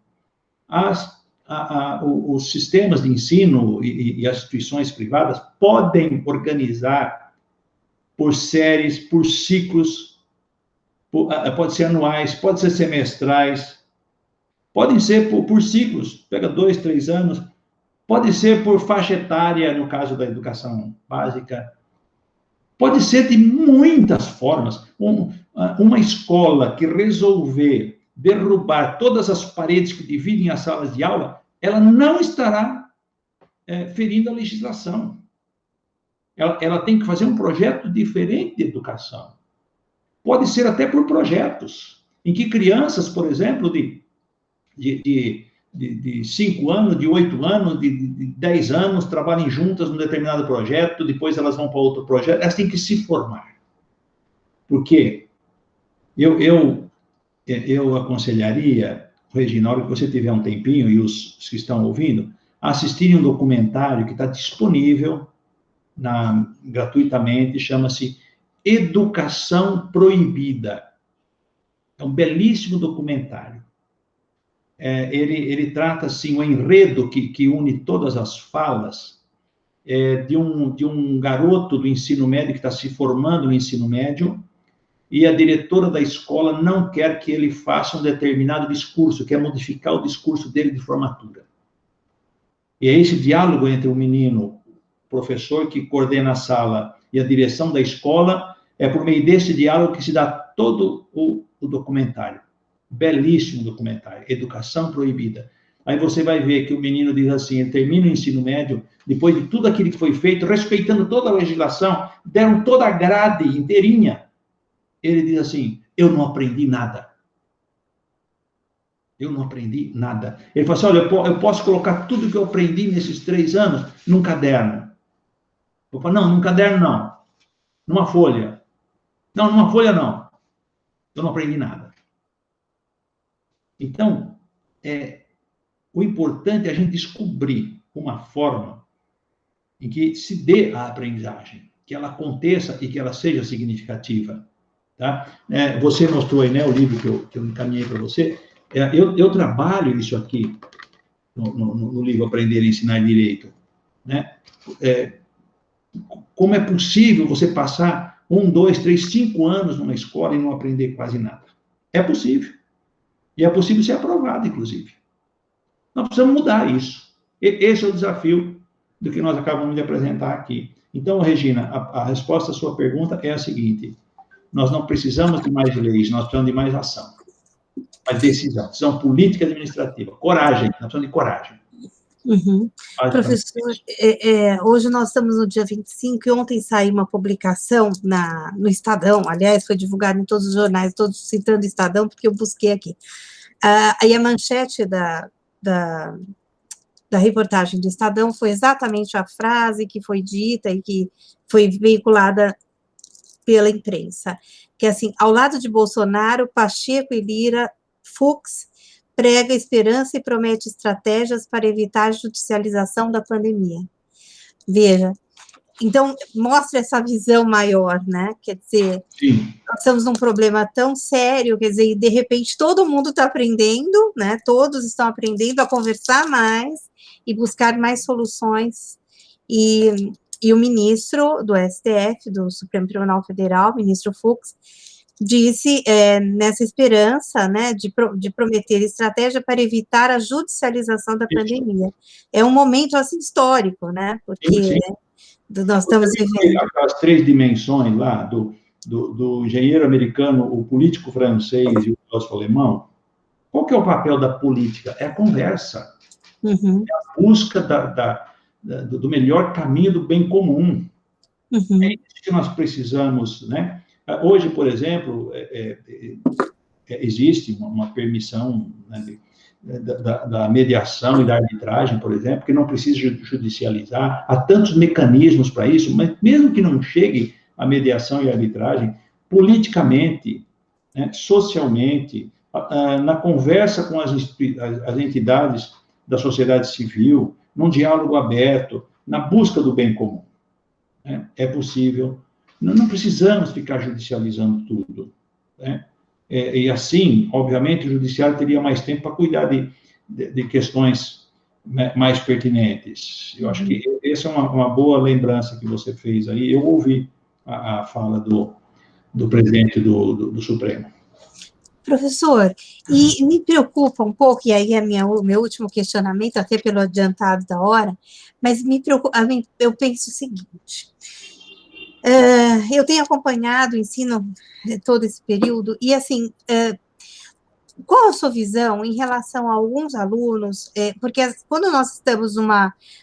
os sistemas de ensino e as instituições privadas podem organizar por séries, por ciclos, pode ser anuais, pode ser semestrais, podem ser por ciclos, pega 2, 3 anos, pode ser por faixa etária, no caso da educação básica, pode ser de muitas formas. Uma escola que resolver derrubar todas as paredes que dividem as salas de aula, ela não estará ferindo a legislação. Ela tem que fazer um projeto diferente de educação. Pode ser até por projetos, em que crianças, por exemplo, de 5 anos, de 8 anos, de 10 anos, trabalhem juntas num determinado projeto, depois elas vão para outro projeto, elas têm que se formar. Porque eu aconselharia, Regina, na hora que você tiver um tempinho, e os que estão ouvindo, assistirem um documentário que está disponível gratuitamente, chama-se Educação Proibida. É um belíssimo documentário. Ele trata, assim, o enredo que une todas as falas de um garoto do ensino médio que está se formando no ensino médio, e a diretora da escola não quer que ele faça um determinado discurso, quer modificar o discurso dele de formatura. E é esse diálogo entre o menino, o professor que coordena a sala, e a direção da escola, é por meio desse diálogo que se dá todo o documentário. Belíssimo documentário, Educação Proibida. Aí você vai ver que o menino diz assim, ele termina o ensino médio, depois de tudo aquilo que foi feito, respeitando toda a legislação, deram toda a grade inteirinha. Ele diz assim, eu não aprendi nada. Eu não aprendi nada. Ele fala assim, olha, eu posso colocar tudo que eu aprendi nesses 3 anos num caderno. Eu falo, não, num caderno não. Numa folha. Não, numa folha não. Eu não aprendi nada. Então, o importante é a gente descobrir uma forma em que se dê a aprendizagem, que ela aconteça e que ela seja significativa. Tá? Você mostrou aí, né, o livro que eu encaminhei para você. Eu trabalho isso aqui no livro Aprender a Ensinar Direito. Né? Como é possível você passar 1, 2, 3, 5 anos numa escola e não aprender quase nada? É possível. E é possível ser aprovado, inclusive. Nós precisamos mudar isso. Esse é o desafio do que nós acabamos de apresentar aqui. Então, Regina, a resposta à sua pergunta é a seguinte: nós não precisamos de mais leis, nós precisamos de mais ação, mais decisão política e administrativa. Coragem, nós precisamos de coragem. Uhum. Professor, hoje nós estamos no dia 25 e ontem saiu uma publicação no Estadão, aliás, foi divulgado em todos os jornais, todos citando o Estadão, porque eu busquei aqui. Aí a manchete da reportagem do Estadão foi exatamente a frase que foi dita e que foi veiculada pela imprensa, que é assim, ao lado de Bolsonaro, Pacheco e Lira, Fux prega esperança e promete estratégias para evitar a judicialização da pandemia. Veja, então, mostra essa visão maior, né? Quer dizer, sim, nós estamos num problema tão sério, quer dizer, e de repente todo mundo está aprendendo, né? Todos estão aprendendo a conversar mais e buscar mais soluções. E o ministro do STF, do Supremo Tribunal Federal, o ministro Fux, disse nessa esperança, né, de prometer estratégia para evitar a judicialização da pandemia. É um momento, assim, histórico, né, porque sim. Nós estamos vivendo... Aquelas 3 dimensões lá, do engenheiro americano, o político francês e o filósofo alemão, qual que é o papel da política? É a conversa. Uhum. É a busca do melhor caminho do bem comum. Uhum. É isso que nós precisamos, né? Hoje, por exemplo, existe uma permissão, né, da mediação e da arbitragem, por exemplo, que não precisa judicializar. Há tantos mecanismos para isso, mas mesmo que não chegue a mediação e a arbitragem, politicamente, né, socialmente, na conversa com as entidades da sociedade civil, num diálogo aberto, na busca do bem comum, né, é possível. Não precisamos ficar judicializando tudo, né? E assim, obviamente, o judiciário teria mais tempo para cuidar de questões mais pertinentes. Eu acho que essa é uma boa lembrança que você fez aí. Eu ouvi a fala do presidente do Supremo. Professor, e me preocupa um pouco, e aí é o meu último questionamento, até pelo adiantado da hora, mas me preocupa, eu penso o seguinte, eu tenho acompanhado o ensino todo esse período, e assim, qual a sua visão em relação a alguns alunos? Porque quando nós estamos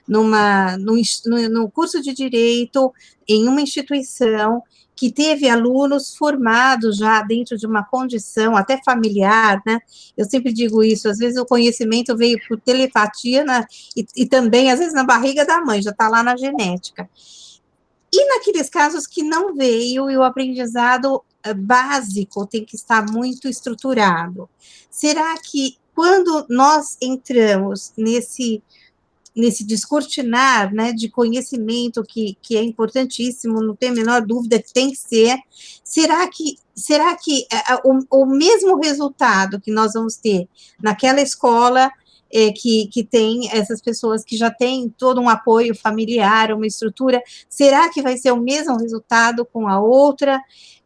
no curso de Direito, em uma instituição que teve alunos formados já dentro de uma condição até familiar, né? Eu sempre digo isso, às vezes o conhecimento veio por telepatia, né? E também, às vezes, na barriga da mãe, já está lá na genética. E naqueles casos que não veio e o aprendizado básico tem que estar muito estruturado. Será que quando nós entramos nesse descortinar, né, de conhecimento que é importantíssimo, não tem a menor dúvida que tem que ser, será que o mesmo resultado que nós vamos ter naquela escola que tem essas pessoas que já têm todo um apoio familiar, uma estrutura, será que vai ser o mesmo resultado com a outra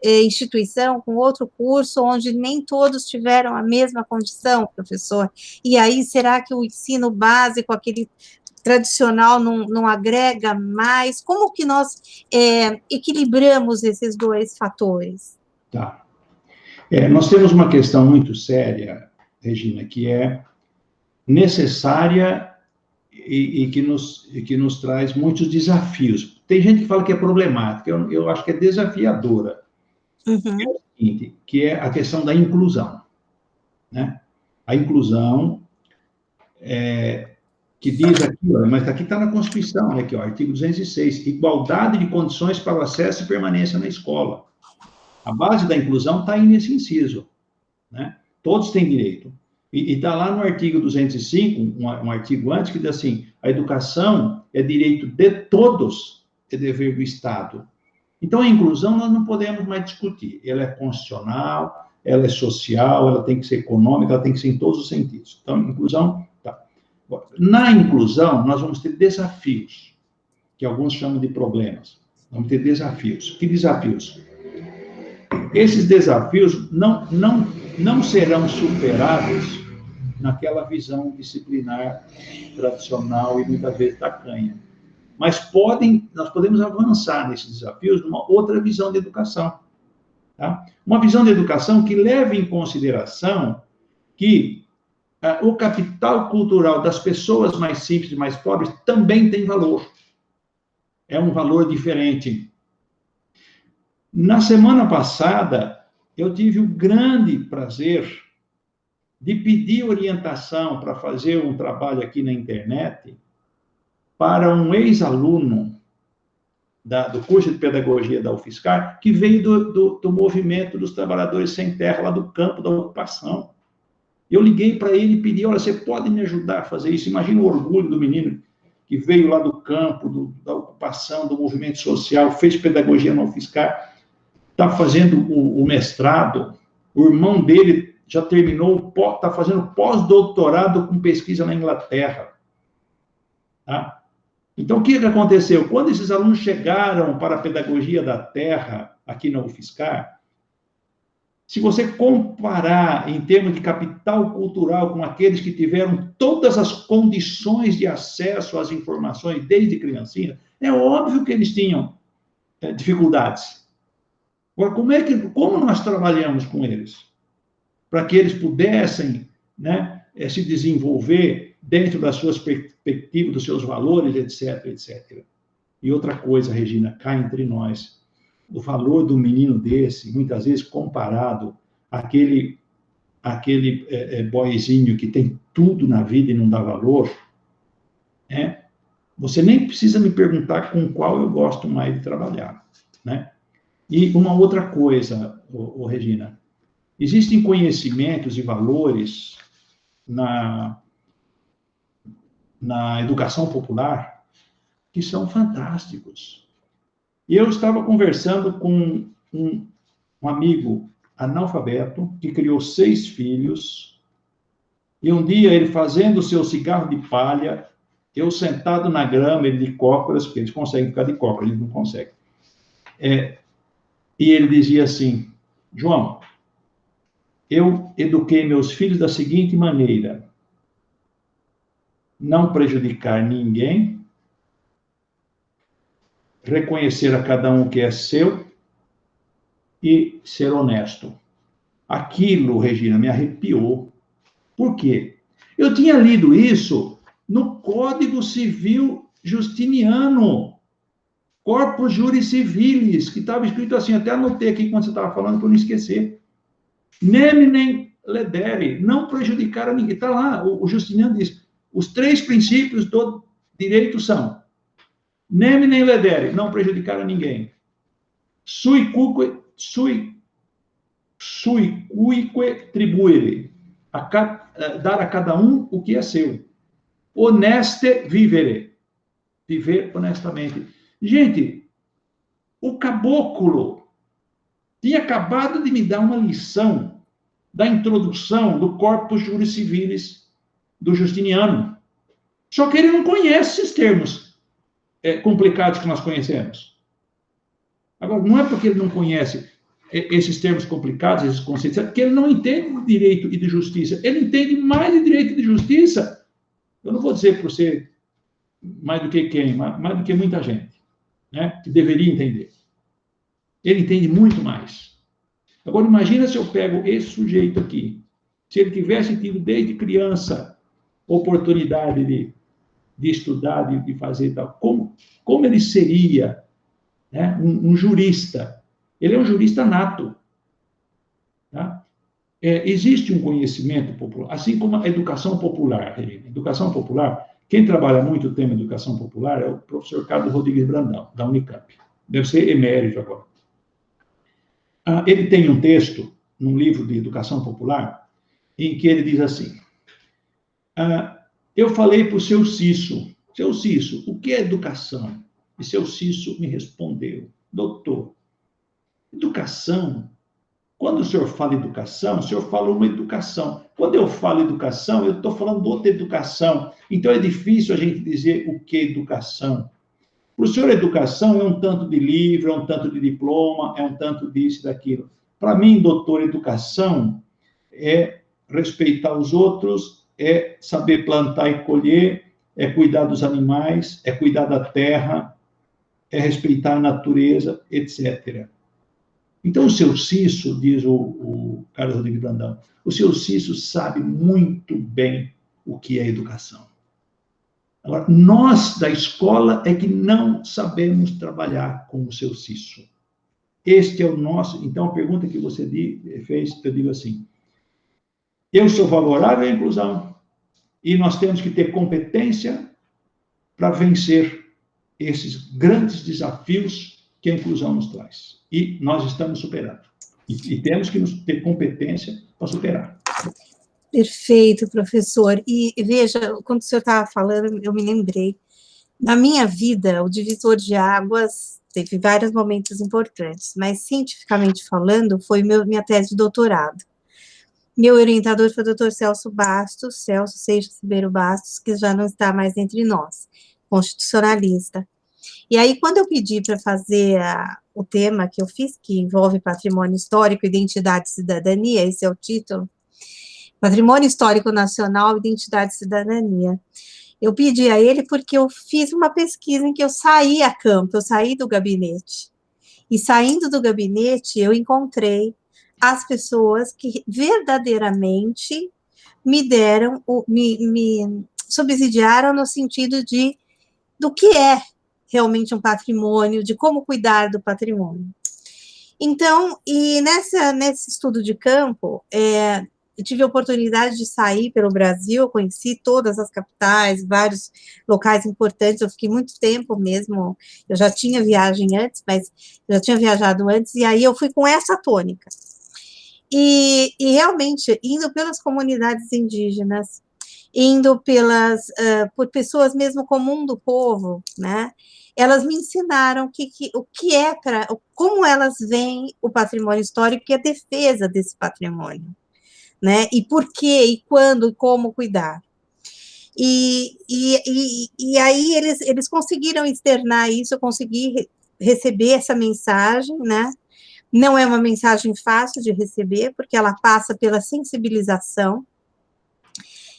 instituição, com outro curso, onde nem todos tiveram a mesma condição, professor? E aí, será que o ensino básico, aquele tradicional, não agrega mais? Como que nós equilibramos esses dois fatores? Tá. Nós temos uma questão muito séria, Regina, que é necessária e que nos traz muitos desafios. Tem gente que fala que é problemática, eu acho que é desafiadora. Uhum. É o seguinte, que é a questão da inclusão, né? A inclusão, que diz aqui, ó, mas aqui está na Constituição, né, aqui, ó, artigo 206, igualdade de condições para o acesso e permanência na escola. A base da inclusão está aí nesse inciso, né? Todos têm direito. E está lá no artigo 205, um artigo antes, que diz assim, a educação é direito de todos, é dever do Estado. Então, a inclusão nós não podemos mais discutir. Ela é constitucional, ela é social, ela tem que ser econômica, ela tem que ser em todos os sentidos. Então, inclusão, tá. Na inclusão, nós vamos ter desafios, que alguns chamam de problemas. Vamos ter desafios. Que desafios? Esses desafios não serão superados naquela visão disciplinar tradicional e muitas vezes tacanha. Mas nós podemos avançar nesses desafios numa outra visão de educação. Tá? Uma visão de educação que leve em consideração que o capital cultural das pessoas mais simples e mais pobres também tem valor. É um valor diferente. Na semana passada, eu tive o grande prazer de pedir orientação para fazer um trabalho aqui na internet para um ex-aluno do curso de pedagogia da UFSCar, que veio do movimento dos trabalhadores sem terra, lá do campo da ocupação. Eu liguei para ele e pedi, olha, você pode me ajudar a fazer isso? Imagina o orgulho do menino que veio lá do campo, da ocupação, do movimento social, fez pedagogia na UFSCar, está fazendo o mestrado, o irmão dele já terminou, está fazendo pós-doutorado com pesquisa na Inglaterra. Tá? Então, o que aconteceu? Quando esses alunos chegaram para a pedagogia da terra, aqui na UFSCar, se você comparar em termos de capital cultural com aqueles que tiveram todas as condições de acesso às informações desde criancinha, é óbvio que eles tinham dificuldades. Agora, como nós trabalhamos com eles? Para que eles pudessem, né, se desenvolver dentro das suas perspectivas, dos seus valores, etc, etc. E outra coisa, Regina, cá entre nós, o valor do menino desse, muitas vezes comparado àquele boyzinho que tem tudo na vida e não dá valor, você nem precisa me perguntar com qual eu gosto mais de trabalhar, né? E uma outra coisa, Regina, existem conhecimentos e valores na educação popular que são fantásticos. E eu estava conversando com um amigo analfabeto que criou 6 filhos, e um dia ele fazendo o seu cigarro de palha, eu sentado na grama, ele de cócoras, porque eles conseguem ficar de cócoras, eles não conseguem. E ele dizia assim, João, eu eduquei meus filhos da seguinte maneira: não prejudicar ninguém, reconhecer a cada um o que é seu e ser honesto. Aquilo, Regina, me arrepiou. Por quê? Eu tinha lido isso no Código Civil Justiniano, Corpus Juris Civilis, que estava escrito assim, até anotei aqui quando você estava falando para eu não esquecer. Neminem ledere, não prejudicar a ninguém. Está lá, o Justiniano diz, os 3 princípios do direito são neminem ledere, não prejudicar a ninguém. Sui cuique tribuere, dar a cada um o que é seu. Honeste vivere, viver honestamente. Gente, o caboclo tinha acabado de me dar uma lição da introdução do Corpus Juris Civilis do Justiniano. Só que ele não conhece esses termos complicados que nós conhecemos. Agora, não é porque ele não conhece esses termos complicados, esses conceitos, é porque ele não entende de direito e de justiça. Ele entende mais de direito e de justiça. Eu não vou dizer para você mais do que quem, mais do que muita gente, né, que deveria entender. Ele entende muito mais. Agora, imagina se eu pego esse sujeito aqui, se ele tivesse tido desde criança oportunidade de estudar, de fazer tal, como ele seria, né, um jurista? Ele é um jurista nato. Tá? Existe um conhecimento popular, assim como a educação popular. Educação popular, quem trabalha muito o tema educação popular é o professor Carlos Rodrigues Brandão, da Unicamp. Deve ser emérito agora. Ele tem um texto, num livro de educação popular, em que ele diz assim, eu falei para o seu Cício, o que é educação? E seu Cício me respondeu, doutor, educação, quando o senhor fala educação, o senhor fala uma educação. Quando eu falo educação, eu estou falando de outra educação. Então é difícil a gente dizer o que é educação. Para o senhor, educação é um tanto de livro, é um tanto de diploma, é um tanto disso e daquilo. Para mim, doutor, educação é respeitar os outros, é saber plantar e colher, é cuidar dos animais, é cuidar da terra, é respeitar a natureza, etc. Então, o seu Cício, diz o Carlos Rodrigues Brandão, o seu Cício sabe muito bem o que é educação. Agora, nós da escola é que não sabemos trabalhar com o seu Cício. Este é o nosso... Então, a pergunta que você fez, eu digo assim, eu sou favorável à inclusão e nós temos que ter competência para vencer esses grandes desafios que a inclusão nos traz. E nós estamos superando. E temos que ter competência para superar. Perfeito, professor. E veja, quando o senhor estava falando, eu me lembrei, na minha vida, o divisor de águas teve vários momentos importantes, mas cientificamente falando, foi minha tese de doutorado. Meu orientador foi o doutor Celso Seixas Ribeiro Bastos, que já não está mais entre nós, constitucionalista. E aí, quando eu pedi para fazer o tema que eu fiz, que envolve patrimônio histórico, identidade e cidadania, esse é o título, Patrimônio Histórico Nacional, Identidade e Cidadania. Eu pedi a ele porque eu fiz uma pesquisa em que eu saí a campo, eu saí do gabinete. E saindo do gabinete, eu encontrei as pessoas que verdadeiramente me deram, me subsidiaram no sentido do que é realmente um patrimônio, de como cuidar do patrimônio. Então, e nesse estudo de campo, eu tive a oportunidade de sair pelo Brasil, eu conheci todas as capitais, vários locais importantes, eu fiquei muito tempo mesmo, eu já tinha viagem antes, mas eu já tinha viajado antes, e aí eu fui com essa tônica. E realmente, indo pelas comunidades indígenas, indo por pessoas mesmo comum do povo, né? Elas me ensinaram como elas veem o patrimônio histórico e a defesa desse patrimônio, né? E por quê, e quando, e como cuidar. E aí eles conseguiram externar isso, eu consegui receber essa mensagem, né? Não é uma mensagem fácil de receber, porque ela passa pela sensibilização.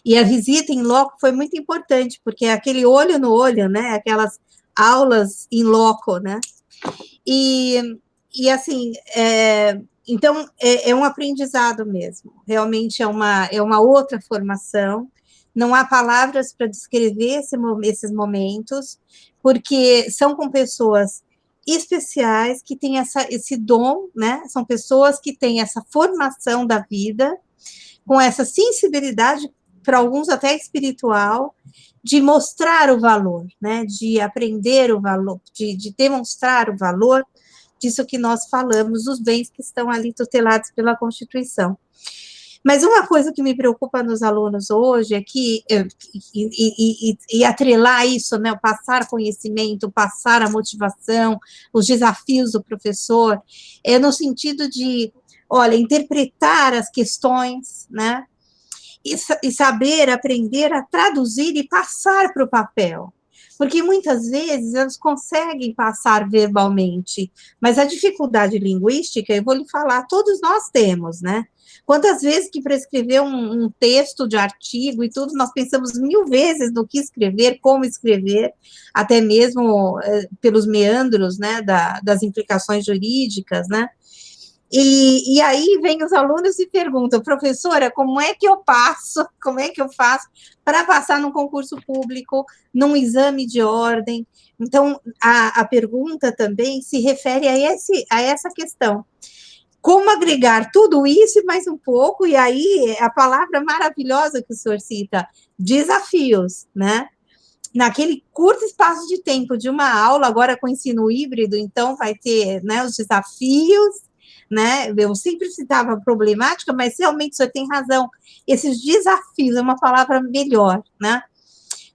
E a visita em loco foi muito importante, porque é aquele olho no olho, né? Aquelas aulas em loco, né? E assim, então, é um aprendizado mesmo. Realmente é uma outra formação. Não há palavras para descrever esses momentos, porque são com pessoas especiais que têm esse dom, né? São pessoas que têm essa formação da vida, com essa sensibilidade, para alguns até espiritual, de mostrar o valor, né? De aprender o valor, de demonstrar o valor disso que nós falamos, os bens que estão ali tutelados pela Constituição. Mas uma coisa que me preocupa nos alunos hoje é que, e atrelar isso, né, passar conhecimento, passar a motivação, os desafios do professor, é no sentido de, olha, interpretar as questões, né, e saber, aprender a traduzir e passar para o papel. Porque muitas vezes eles conseguem passar verbalmente, mas a dificuldade linguística, eu vou lhe falar, todos nós temos, né? Quantas vezes que para escrever um texto de artigo e tudo, nós pensamos 1000 vezes no que escrever, como escrever, até mesmo pelos meandros, né, das implicações jurídicas, né? E aí vem os alunos e perguntam, professora, como é que eu passo, como é que eu faço para passar num concurso público, num exame de ordem? Então, a pergunta também se refere a essa questão. Como agregar tudo isso e mais um pouco, e aí a palavra maravilhosa que o senhor cita, desafios, né? Naquele curto espaço de tempo de uma aula, agora com ensino híbrido, então vai ter, né, os desafios, né? Eu sempre citava problemática, mas realmente o senhor tem razão. Esses desafios é uma palavra melhor, né?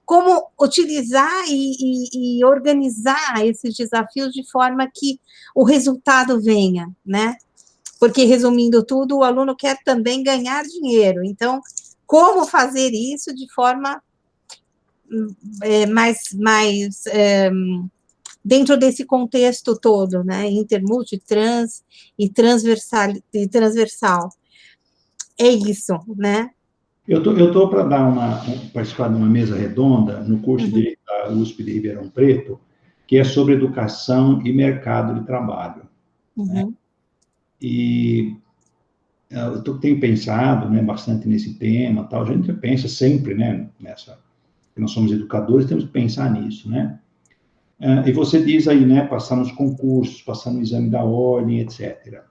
Como utilizar e organizar esses desafios de forma que o resultado venha, né? Porque, resumindo tudo, o aluno quer também ganhar dinheiro. Então, como fazer isso de forma mais dentro desse contexto todo, né, intermulti, trans e transversal. É isso, né? Eu tô para participar de uma mesa redonda no curso de Direito da USP de Ribeirão Preto, que é sobre educação e mercado de trabalho. Né? E eu tenho pensado, né, bastante nesse tema, tal. A gente pensa sempre, né, que nós somos educadores, temos que pensar nisso, né? E você diz aí, né, passar nos concursos, passar no exame da ordem, etc.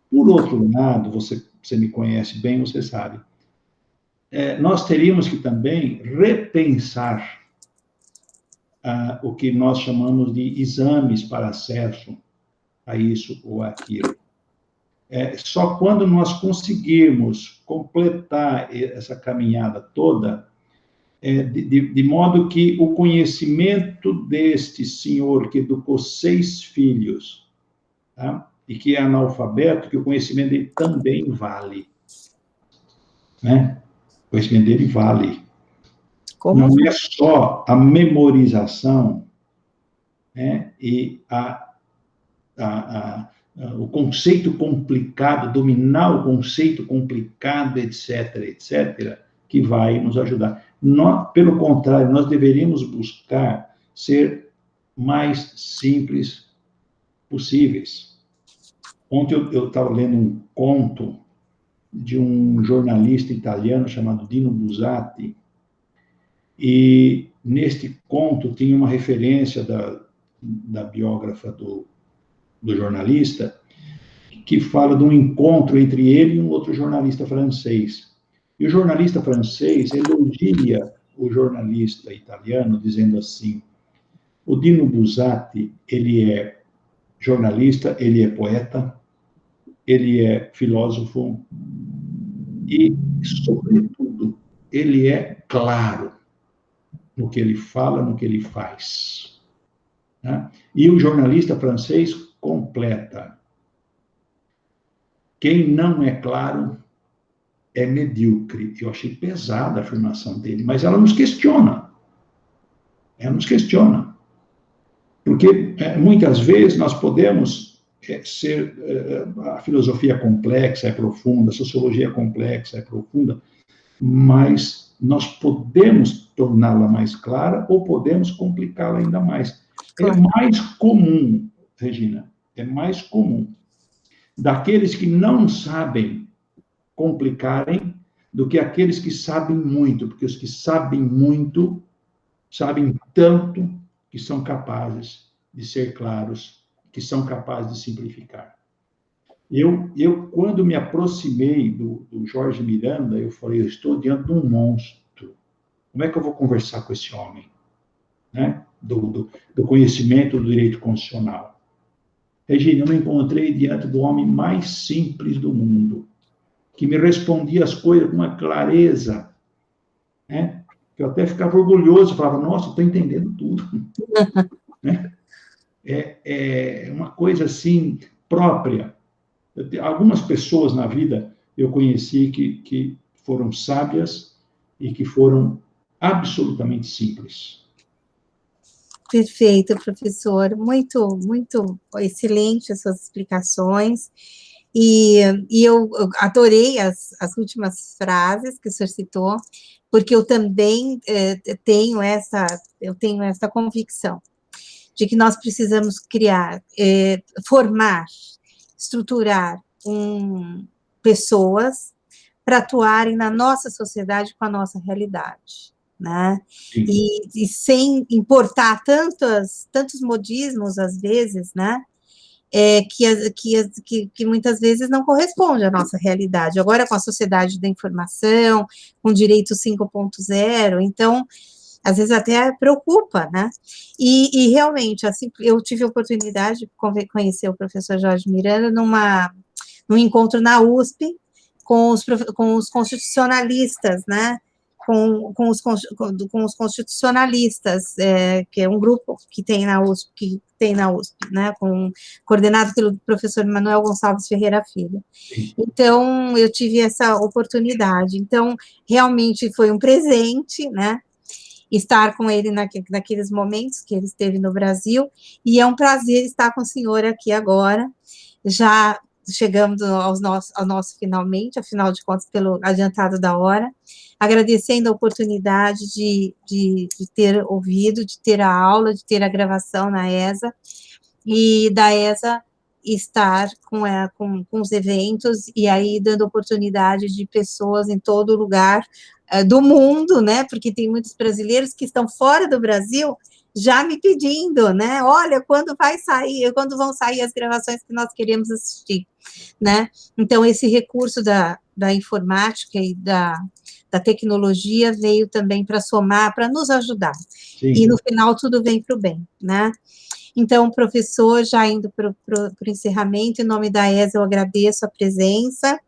Por outro lado, você me conhece bem, você sabe, nós teríamos que também repensar o que nós chamamos de exames para acesso a isso ou aquilo. Só quando nós conseguirmos completar essa caminhada toda, de modo que o conhecimento deste senhor que educou 6 filhos, tá? E que é analfabeto, que o conhecimento dele também vale. Né? O conhecimento dele vale. Como? Não é só a memorização, né? E o conceito complicado, dominar o conceito complicado, etc., etc., que vai nos ajudar. Pelo contrário, nós deveríamos buscar ser mais simples possíveis. Ontem eu estava lendo um conto de um jornalista italiano chamado Dino Buzzati, e neste conto tinha uma referência da biógrafa do jornalista, que fala de um encontro entre ele e um outro jornalista francês. E o jornalista francês elogia o jornalista italiano, dizendo assim: o Dino Buzzati, ele é jornalista, ele é poeta, ele é filósofo e, sobretudo, ele é claro no que ele fala, no que ele faz. Né? E o jornalista francês completa: quem não é claro é medíocre. Eu achei pesada a afirmação dele, mas ela nos questiona. Ela nos questiona. Porque muitas vezes nós podemos a filosofia complexa, é profunda, a sociologia complexa, é profunda, mas nós podemos torná-la mais clara ou podemos complicá-la ainda mais. Claro. É mais comum, Regina, é mais comum daqueles que não sabem complicarem do que aqueles que sabem muito, porque os que sabem muito sabem tanto que são capazes de ser claros, que são capazes de simplificar. Eu quando me aproximei do Jorge Miranda, eu falei, eu estou diante de um monstro. Como é que eu vou conversar com esse homem? Né? Do conhecimento do direito constitucional. Regina, eu me encontrei diante do homem mais simples do mundo, que me respondia as coisas com uma clareza, né? Que eu até ficava orgulhoso, falava, nossa, estou entendendo tudo. Né? É uma coisa, assim, própria. Algumas pessoas na vida eu conheci que foram sábias e que foram absolutamente simples. Perfeito, professor. Muito, muito excelente as suas explicações. E eu adorei as últimas frases que o senhor citou, porque eu também tenho essa convicção de que nós precisamos criar, formar, estruturar pessoas para atuarem na nossa sociedade com a nossa realidade, né? E sem importar tantos modismos, às vezes, né? Que muitas vezes não corresponde à nossa realidade. Agora, com a sociedade da informação, com o direito 5.0, então, às vezes até preocupa, né? E realmente, assim, eu tive a oportunidade de conhecer o professor Jorge Miranda num encontro na USP com os constitucionalistas, né? Com os constitucionalistas, que é um grupo que tem na USP, né, coordenado pelo professor Manuel Gonçalves Ferreira Filho. Então, eu tive essa oportunidade. Então, realmente foi um presente, né, estar com ele naqueles momentos que ele esteve no Brasil, e é um prazer estar com o senhor aqui agora, já chegando ao nosso finalmente, afinal de contas, pelo adiantado da hora, agradecendo a oportunidade de ter ouvido, de ter a aula, de ter a gravação na ESA, e da ESA estar com os eventos, e aí dando oportunidade de pessoas em todo lugar do mundo, né, porque tem muitos brasileiros que estão fora do Brasil, já me pedindo, né, olha, quando vão sair as gravações que nós queremos assistir, né, então esse recurso da informática e da tecnologia veio também para somar, para nos ajudar, Sim. E no final tudo vem para o bem, né. Então, professor, já indo para o encerramento, em nome da ESA, eu agradeço a presença,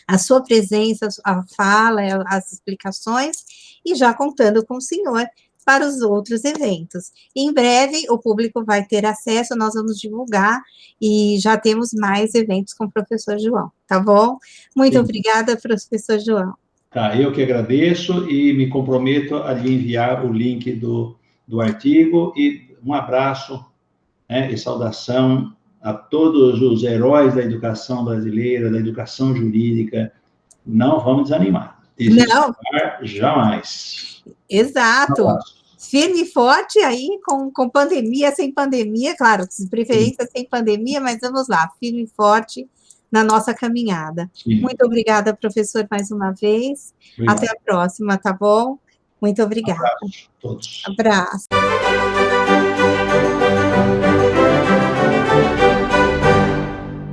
a sua presença, a fala, as explicações, e já contando com o senhor para os outros eventos. Em breve, o público vai ter acesso, nós vamos divulgar, e já temos mais eventos com o professor João, tá bom? Muito Sim. Obrigada, professor João. Tá, eu que agradeço e me comprometo a lhe enviar o link do artigo, e um abraço, né, e saudação a todos os heróis da educação brasileira, da educação jurídica. Não vamos desanimar. Não. Jamais. Exato. Firme e forte aí, com pandemia, sem pandemia, claro, de preferência sem pandemia, mas vamos lá, firme e forte na nossa caminhada. Sim. Muito obrigada, professor, mais uma vez. Obrigado. Até a próxima, tá bom? Muito obrigada. Um abraço a todos. Abraço.